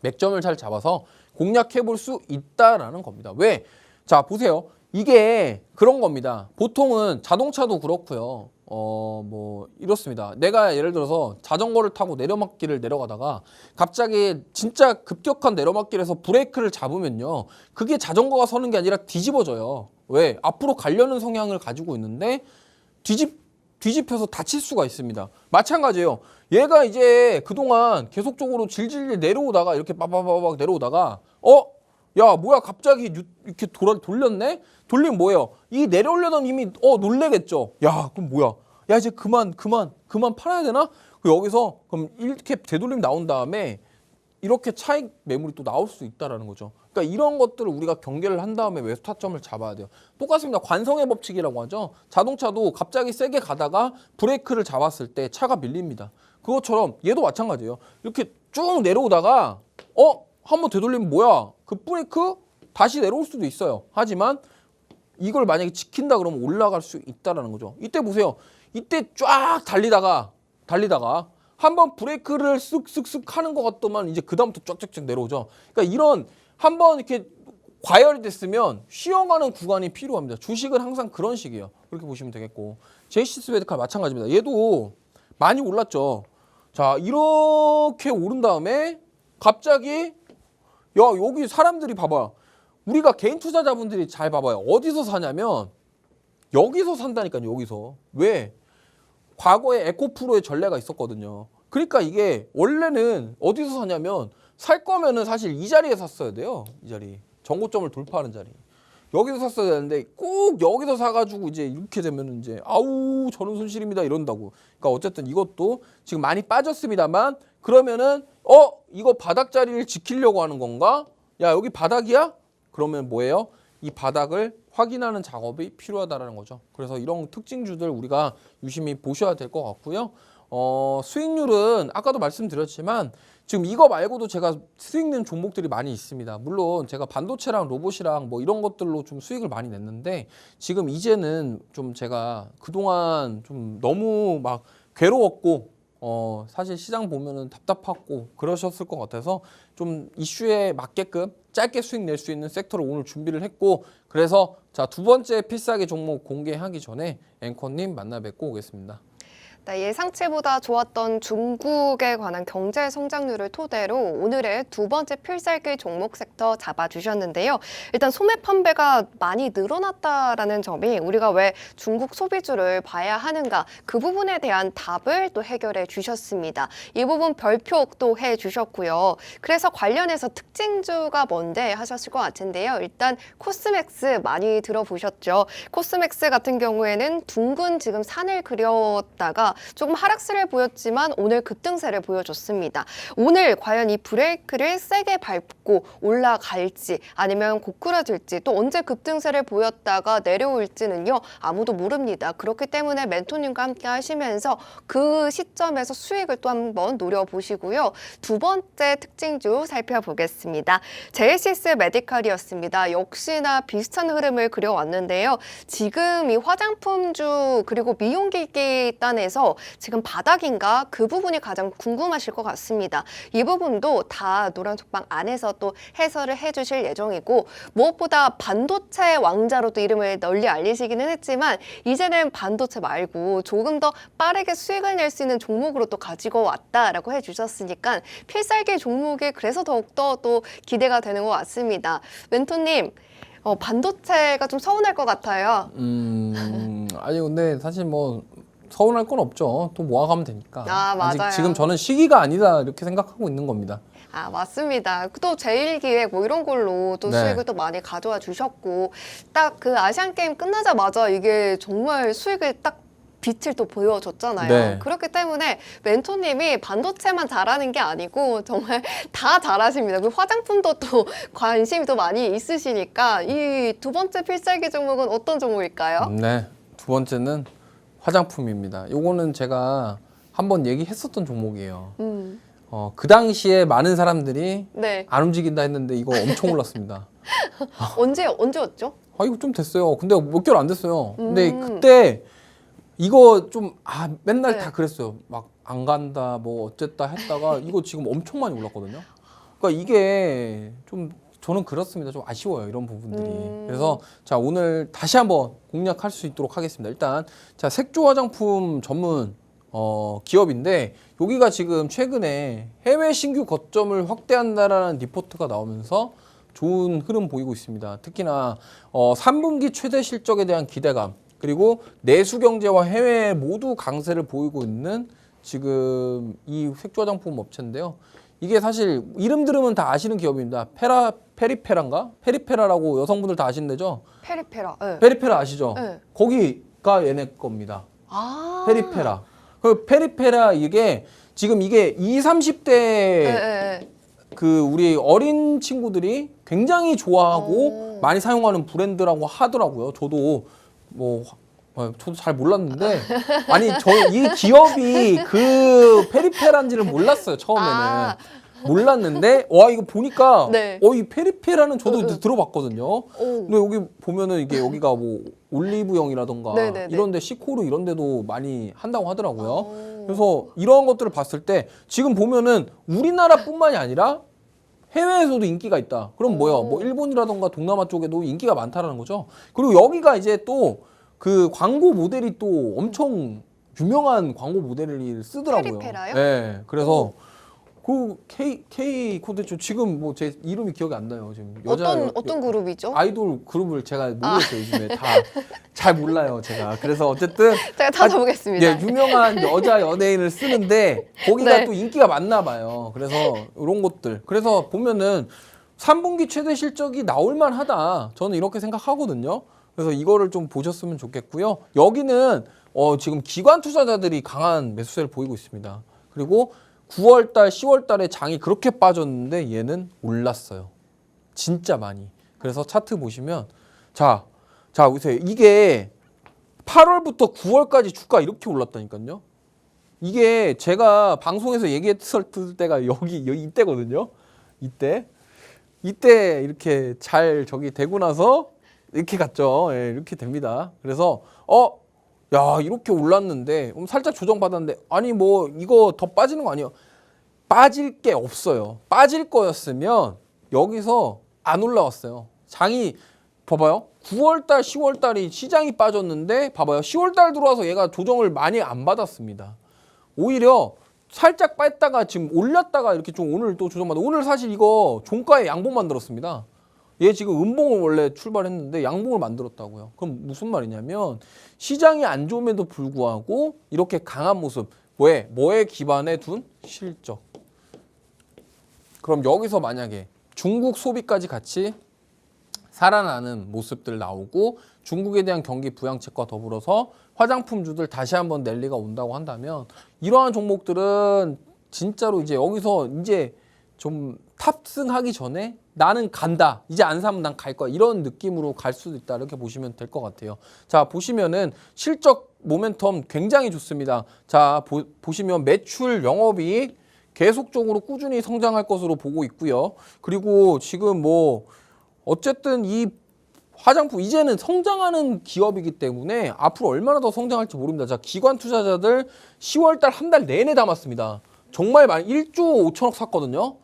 맥점을 잘 잡아서 공략해 볼 수 있다라는 겁니다. 왜? 자, 보세요. 이게 그런 겁니다. 보통은 자동차도 그렇고요. 뭐 이렇습니다. 내가 예를 들어서 자전거를 타고 내려막길을 내려가다가 갑자기 진짜 급격한 내려막길에서 브레이크를 잡으면요. 그게 자전거가 서는 게 아니라 뒤집어져요. 왜? 앞으로 가려는 성향을 가지고 있는데 뒤집혀서 다칠 수가 있습니다. 마찬가지예요. 얘가 이제 그동안 계속적으로 질질 내려오다가 이렇게 빠바바박 내려오다가 야 뭐야 갑자기 이렇게 돌렸네? 돌리면 뭐예요? 이 내려오려던 힘이 놀래겠죠. 야 그럼 뭐야? 야 이제 그만 팔아야 되나? 여기서 그럼 이렇게 되돌림 나온 다음에 이렇게 차익 매물이 또 나올 수 있다라는 거죠. 그러니까 이런 것들을 우리가 경계를 한 다음에 매수 타점을 잡아야 돼요. 똑같습니다. 관성의 법칙이라고 하죠. 자동차도 갑자기 세게 가다가 브레이크를 잡았을 때 차가 밀립니다. 그것처럼 얘도 마찬가지예요. 이렇게 쭉 내려오다가 한번 되돌리면 뭐야? 그 브레이크 다시 내려올 수도 있어요. 하지만 이걸 만약에 지킨다 그러면 올라갈 수 있다라는 거죠. 이때 보세요. 이때 쫙 달리다가 한번 브레이크를 쓱쓱쓱 하는 것 같더만 이제 그다음부터 쫙쫙쫙 내려오죠. 그러니까 이런 한번 이렇게 과열이 됐으면 쉬어가는 구간이 필요합니다. 주식은 항상 그런 식이에요. 그렇게 보시면 되겠고 제이시스 메디칼 마찬가지입니다. 얘도 많이 올랐죠. 자 이렇게 오른 다음에 갑자기 야 여기 사람들이 봐봐. 우리가 개인 투자자분들이 잘 봐봐요. 어디서 사냐면 여기서 산다니까요. 여기서. 왜? 과거에 에코프로의 전례가 있었거든요. 그러니까 이게 원래는 어디서 사냐면 살 거면은 사실 이 자리에 샀어야 돼요. 이 자리. 정고점을 돌파하는 자리. 여기서 샀어야 되는데 꼭 여기서 사가지고 이제 이렇게 되면은 이제 아우 저는 손실입니다 이런다고. 그러니까 어쨌든 이것도 지금 많이 빠졌습니다만 그러면은 이거 바닥 자리를 지키려고 하는 건가? 야 여기 바닥이야? 그러면 뭐예요? 이 바닥을 확인하는 작업이 필요하다라는 거죠. 그래서 이런 특징주들 우리가 유심히 보셔야 될 것 같고요. 수익률은 아까도 말씀드렸지만 지금 이거 말고도 제가 수익 낸 종목들이 많이 있습니다. 물론 제가 반도체랑 로봇이랑 뭐 이런 것들로 좀 수익을 많이 냈는데 지금 이제는 좀 제가 그동안 좀 너무 막 괴로웠고 사실 시장 보면은 답답하고 그러셨을 것 같아서 좀 이슈에 맞게끔 짧게 수익 낼 수 있는 섹터를 오늘 준비를 했고 그래서 자, 두 번째 필살기 종목 공개하기 전에 앵커님 만나 뵙고 오겠습니다. 예상치보다 좋았던 중국에 관한 경제 성장률을 토대로 오늘의 두 번째 필살기 종목 섹터 잡아주셨는데요. 일단 소매 판매가 많이 늘어났다라는 점이 우리가 왜 중국 소비주를 봐야 하는가 그 부분에 대한 답을 또 해결해 주셨습니다. 이 부분 별표 또 해주셨고요. 그래서 관련해서 특징주가 뭔데 하셨을 것 같은데요. 일단 코스맥스 많이 들어보셨죠. 코스맥스 같은 경우에는 둥근 지금 산을 그렸다가 조금 하락세를 보였지만 오늘 급등세를 보여줬습니다. 오늘 과연 이 브레이크를 세게 밟고 올라갈지 아니면 고꾸라질지 또 언제 급등세를 보였다가 내려올지는요 아무도 모릅니다. 그렇기 때문에 멘토님과 함께 하시면서 그 시점에서 수익을 또 한번 노려보시고요. 두 번째 특징주 살펴보겠습니다. 제이시스 메디칼이었습니다. 역시나 비슷한 흐름을 그려왔는데요. 지금 이 화장품주 그리고 미용기기 단에서 지금 바닥인가 그 부분이 가장 궁금하실 것 같습니다. 이 부분도 다 노란속방 안에서 또 해설을 해주실 예정이고 무엇보다 반도체 왕자로도 이름을 널리 알리시기는 했지만 이제는 반도체 말고 조금 더 빠르게 수익을 낼 수 있는 종목으로 또 가지고 왔다라고 해주셨으니까 필살기 종목이 그래서 더욱더 또 기대가 되는 것 같습니다. 멘토님 반도체가 좀 서운할 것 같아요. 아니 근데 사실 뭐 서운할 건 없죠. 또 모아가면 되니까. 맞아요. 아직 지금 저는 시기가 아니다 이렇게 생각하고 있는 겁니다. 맞습니다. 또 제일기획 뭐 이런 걸로 또 네. 수익을 또 많이 가져와 주셨고 딱 그 아시안게임 끝나자마자 이게 정말 수익을 딱 빛을 또 보여줬잖아요. 네. 그렇기 때문에 멘토님이 반도체만 잘하는 게 아니고 정말 다 잘하십니다. 그리고 화장품도 또 관심이 또 많이 있으시니까 이 두 번째 필살기 종목은 어떤 종목일까요? 네, 두 번째는 화장품입니다. 요거는 제가 한번 얘기했었던 종목이에요. 그 당시에 많은 사람들이 네. 안 움직인다 했는데 이거 엄청 올랐습니다. 언제였죠? 아, 이거 좀 됐어요. 근데 몇 개월 안 됐어요. 근데 그때 이거 좀, 맨날 네. 다 그랬어요. 막 안 간다, 뭐 어쨌다 했다가 이거 지금 엄청 많이 올랐거든요. 그러니까 이게 좀 저는 그렇습니다. 좀 아쉬워요. 이런 부분들이. 그래서 자, 오늘 다시 한번 공략할 수 있도록 하겠습니다. 일단 자, 색조 화장품 전문 기업인데 여기가 지금 최근에 해외 신규 거점을 확대한다라는 리포트가 나오면서 좋은 흐름 보이고 있습니다. 특히나 3분기 최대 실적에 대한 기대감 그리고 내수 경제와 해외 모두 강세를 보이고 있는 지금 이 색조 화장품 업체인데요. 이게 사실 이름 들으면 다 아시는 기업입니다. 페리페라인가? 페리페라라고 여성분들 다 아시는 데죠? 페리페라. 네. 페리페라 아시죠? 네. 거기가 얘네 겁니다. 아. 페리페라. 그 페리페라 이게 지금 이게 20, 30대 네. 그 우리 어린 친구들이 굉장히 좋아하고 많이 사용하는 브랜드라고 하더라고요. 저도 저도 잘 몰랐는데 아니 저 이 기업이 그 페리페라인지를 몰랐어요. 처음에는 몰랐는데 와 이거 보니까 네. 이 페리페라는 저도 들어봤거든요. 근데 여기 보면은 이게 여기가 뭐 올리브영이라던가 네네네. 이런데 시코르 이런 데도 많이 한다고 하더라고요. 그래서 이런 것들을 봤을 때 지금 보면은 우리나라뿐만이 아니라 해외에서도 인기가 있다. 그럼 뭐야? 뭐 일본이라던가 동남아 쪽에도 인기가 많다라는 거죠. 그리고 여기가 이제 또 그 광고 모델이 또 엄청 유명한 광고 모델을 쓰더라고요. 페리페라요? 네. 그래서 그 K 콘텐츠 지금 뭐 제 이름이 기억이 안 나요. 지금 어떤 그룹이죠? 아이돌 그룹을 제가 모르겠어요. 요즘에 다 잘 몰라요. 제가. 그래서 어쨌든 제가 찾아보겠습니다. 예, 유명한 여자 연예인을 쓰는데 거기가 네. 또 인기가 많나 봐요. 그래서 이런 것들. 그래서 보면은 3분기 최대 실적이 나올 만하다. 저는 이렇게 생각하거든요. 그래서 이거를 좀 보셨으면 좋겠고요. 여기는 지금 기관 투자자들이 강한 매수세를 보이고 있습니다. 그리고 9월 달, 10월 달에 장이 그렇게 빠졌는데 얘는 올랐어요. 진짜 많이. 그래서 차트 보시면 자 보세요. 이게 8월부터 9월까지 주가 이렇게 올랐다니까요. 이게 제가 방송에서 얘기했을 때가 여기 이때거든요. 이때 이렇게 잘 저기 되고 나서 이렇게 갔죠. 예, 이렇게 됩니다. 그래서 야 이렇게 올랐는데 살짝 조정받았는데 아니 뭐 이거 더 빠지는 거 아니에요? 빠질 게 없어요. 빠질 거였으면 여기서 안 올라왔어요. 장이 봐봐요. 9월달, 10월달이 시장이 빠졌는데 봐봐요. 10월달 들어와서 얘가 조정을 많이 안 받았습니다. 오히려 살짝 뺐다가 지금 올렸다가 이렇게 좀 오늘 또 조정받아. 오늘 사실 이거 종가에 양봉 만들었습니다. 얘 지금 음봉을 원래 출발했는데 양봉을 만들었다고요. 그럼 무슨 말이냐면 시장이 안 좋음에도 불구하고 이렇게 강한 모습. 뭐에 기반에 둔 실적. 그럼 여기서 만약에 중국 소비까지 같이 살아나는 모습들 나오고 중국에 대한 경기 부양책과 더불어서 화장품주들 다시 한번 랠리가 온다고 한다면 이러한 종목들은 진짜로 이제 여기서 이제 좀 탑승하기 전에 나는 간다. 이제 안 사면 난 갈 거야. 이런 느낌으로 갈 수도 있다. 이렇게 보시면 될 것 같아요. 자, 보시면은 실적 모멘텀 굉장히 좋습니다. 자, 보시면 매출 영업이익 계속적으로 꾸준히 성장할 것으로 보고 있고요. 그리고 지금 뭐 어쨌든 이 화장품 이제는 성장하는 기업이기 때문에 앞으로 얼마나 더 성장할지 모릅니다. 자, 기관 투자자들 10월 달 한 달 내내 담았습니다. 정말 많이 1조 5천억 샀거든요.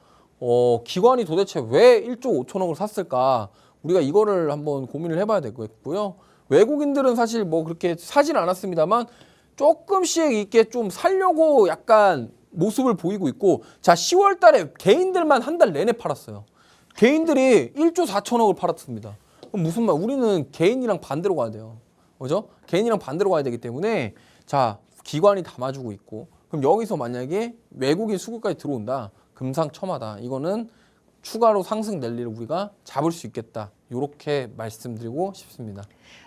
기관이 도대체 왜 1조 5천억을 샀을까? 우리가 이거를 한번 고민을 해봐야 되겠고요. 외국인들은 사실 뭐 그렇게 사진 않았습니다만 조금씩 이렇게 좀 살려고 약간 모습을 보이고 있고, 자 10월 달에 개인들만 한 달 내내 팔았어요. 개인들이 1조 4천억을 팔았습니다. 그럼 무슨 말? 우리는 개인이랑 반대로 가야 돼요. 그죠? 개인이랑 반대로 가야 되기 때문에 자 기관이 담아주고 있고, 그럼 여기서 만약에 외국인 수급까지 들어온다. 금상첨화다. 이거는 추가로 상승 랠리를 우리가 잡을 수 있겠다. 이렇게 말씀드리고 싶습니다.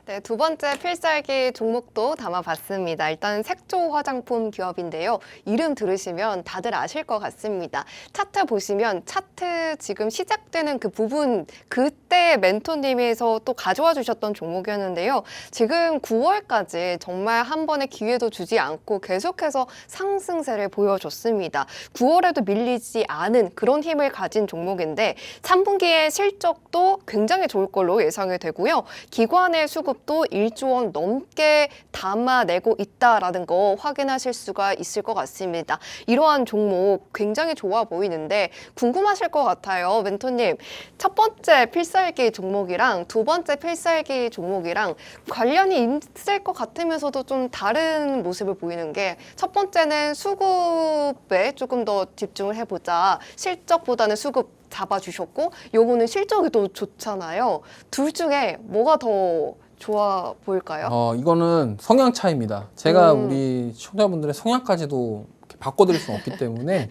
네, 두 번째 필살기 종목도 담아봤습니다. 일단 색조 화장품 기업인데요. 이름 들으시면 다들 아실 것 같습니다. 차트 보시면 차트 지금 시작되는 그 부분 그때 멘토님에서 또 가져와 주셨던 종목이었는데요. 지금 9월까지 정말 한 번의 기회도 주지 않고 계속해서 상승세를 보여줬습니다. 9월에도 밀리지 않은 그런 힘을 가진 종목인데 3분기의 실적도 굉장히 좋을 걸로 예상이 되고요. 기관의 수급도 1조 원 넘게 담아내고 있다라는 거 확인하실 수가 있을 것 같습니다. 이러한 종목 굉장히 좋아 보이는데 궁금하실 것 같아요. 멘토님, 첫 번째 필살기 종목이랑 두 번째 필살기 종목이랑 관련이 있을 것 같으면서도 좀 다른 모습을 보이는 게 첫 번째는 수급에 조금 더 집중을 해보자. 실적보다는 수급 잡아주셨고 요거는 실적이 더 좋잖아요. 둘 중에 뭐가 더 좋아 보일까요? 이거는 성향 차이입니다. 제가 우리 시청자분들의 성향까지도 이렇게 바꿔드릴 수는 없기 때문에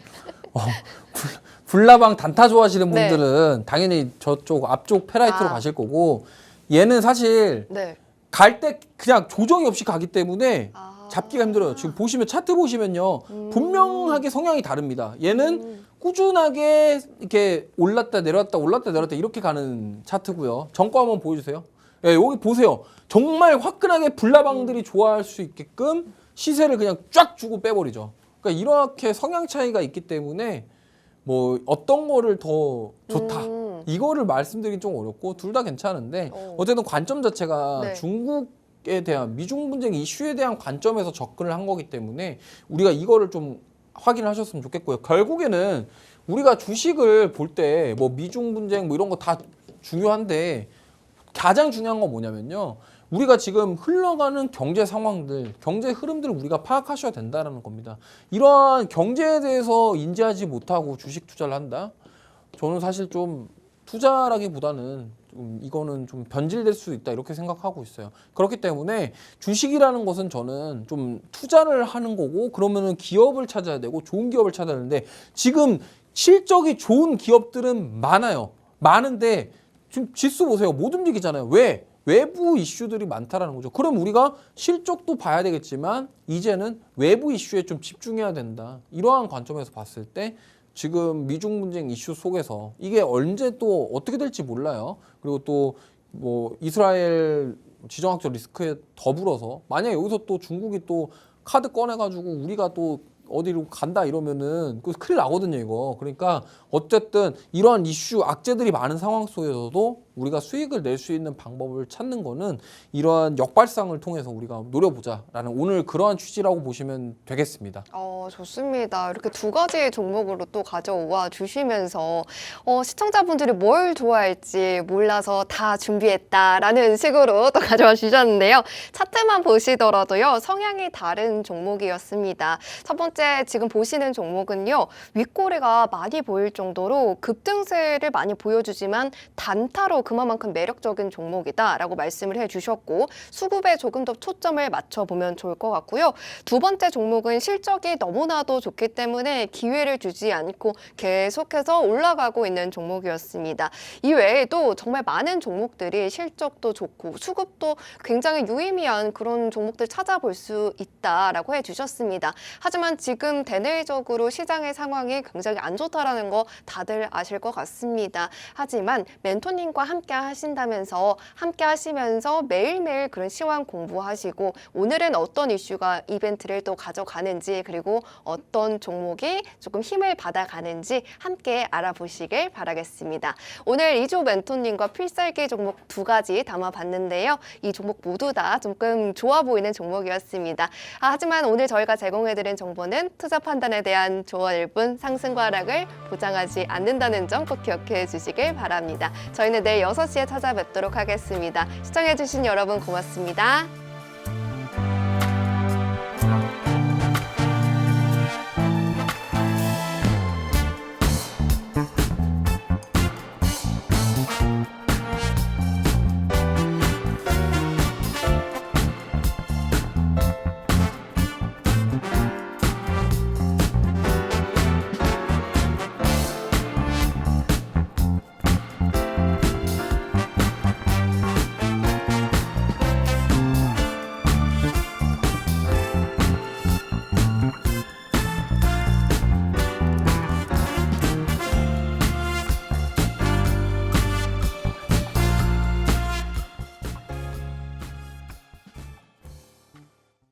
불나방 단타 좋아하시는 네. 분들은 당연히 저쪽 앞쪽 페라이트로 아. 가실 거고 얘는 사실 네. 갈 때 그냥 조정이 없이 가기 때문에 아. 잡기가 힘들어요. 지금 보시면 차트 보시면요. 분명하게 성향이 다릅니다. 얘는 꾸준하게 이렇게 올랐다 내려왔다 올랐다 내려왔다 이렇게 가는 차트고요. 정가 한번 보여주세요. 예, 여기 보세요. 정말 화끈하게 불나방들이 좋아할 수 있게끔 시세를 그냥 쫙 주고 빼버리죠. 그러니까 이렇게 성향 차이가 있기 때문에 뭐 어떤 거를 더 좋다. 이거를 말씀드리긴 좀 어렵고 둘 다 괜찮은데 어쨌든 관점 자체가 네. 중국에 대한 미중 분쟁 이슈에 대한 관점에서 접근을 한 거기 때문에 우리가 이거를 좀 확인을 하셨으면 좋겠고요. 결국에는 우리가 주식을 볼 때 뭐 미중 분쟁 뭐 이런 거 다 중요한데 가장 중요한 건 뭐냐면요. 우리가 지금 흘러가는 경제 상황들, 경제 흐름들을 우리가 파악하셔야 된다는 겁니다. 이러한 경제에 대해서 인지하지 못하고 주식 투자를 한다? 저는 사실 좀 투자라기보다는 좀 이거는 좀 변질될 수 있다 이렇게 생각하고 있어요. 그렇기 때문에 주식이라는 것은 저는 좀 투자를 하는 거고 그러면은 기업을 찾아야 되고 좋은 기업을 찾아야 되는데 지금 실적이 좋은 기업들은 많아요. 많은데 지금 지수 보세요. 못 움직이잖아요. 왜? 외부 이슈들이 많다라는 거죠. 그럼 우리가 실적도 봐야 되겠지만 이제는 외부 이슈에 좀 집중해야 된다. 이러한 관점에서 봤을 때 지금 미중 분쟁 이슈 속에서 이게 언제 또 어떻게 될지 몰라요. 그리고 또 뭐 이스라엘 지정학적 리스크에 더불어서 만약에 여기서 또 중국이 또 카드 꺼내가지고 우리가 또 어디로 간다 이러면은 그 큰일 나거든요 이거. 그러니까 어쨌든 이러한 이슈 악재들이 많은 상황 속에서도 우리가 수익을 낼 수 있는 방법을 찾는 거는 이러한 역발상을 통해서 우리가 노려보자라는 오늘 그러한 취지라고 보시면 되겠습니다. 좋습니다. 이렇게 두 가지의 종목으로 또 가져와 주시면서 시청자분들이 뭘 좋아할지 몰라서 다 준비했다라는 식으로 또 가져와 주셨는데요. 차트만 보시더라도요. 성향이 다른 종목이었습니다. 첫 번째 지금 보시는 종목은요. 윗꼬리가 많이 보일 정도로 급등세를 많이 보여주지만 단타로 그만큼 매력적인 종목이다라고 말씀을 해주셨고 수급에 조금 더 초점을 맞춰보면 좋을 것 같고요. 두 번째 종목은 실적이 너무나도 좋기 때문에 기회를 주지 않고 계속해서 올라가고 있는 종목이었습니다. 이 외에도 정말 많은 종목들이 실적도 좋고 수급도 굉장히 유의미한 그런 종목들 찾아볼 수 있다라고 해주셨습니다. 하지만 지금 대내적으로 시장의 상황이 굉장히 안 좋다라는 거 다들 아실 것 같습니다. 하지만 멘토님과 함께 하시면서 매일매일 그런 시황 공부하시고 오늘은 어떤 이슈가 이벤트를 또 가져가는지 그리고 어떤 종목이 조금 힘을 받아가는지 함께 알아보시길 바라겠습니다. 오늘 이조 멘토님과 필살기 종목 두 가지 담아봤는데요. 이 종목 모두 다 조금 좋아 보이는 종목이었습니다. 하지만 오늘 저희가 제공해드린 정보는 투자 판단에 대한 조언일뿐 상승과 하락을 보장하지 않는다는 점 꼭 기억해 주시길 바랍니다. 저희는 내일 6시에 찾아뵙도록 하겠습니다. 시청해주신 여러분 고맙습니다.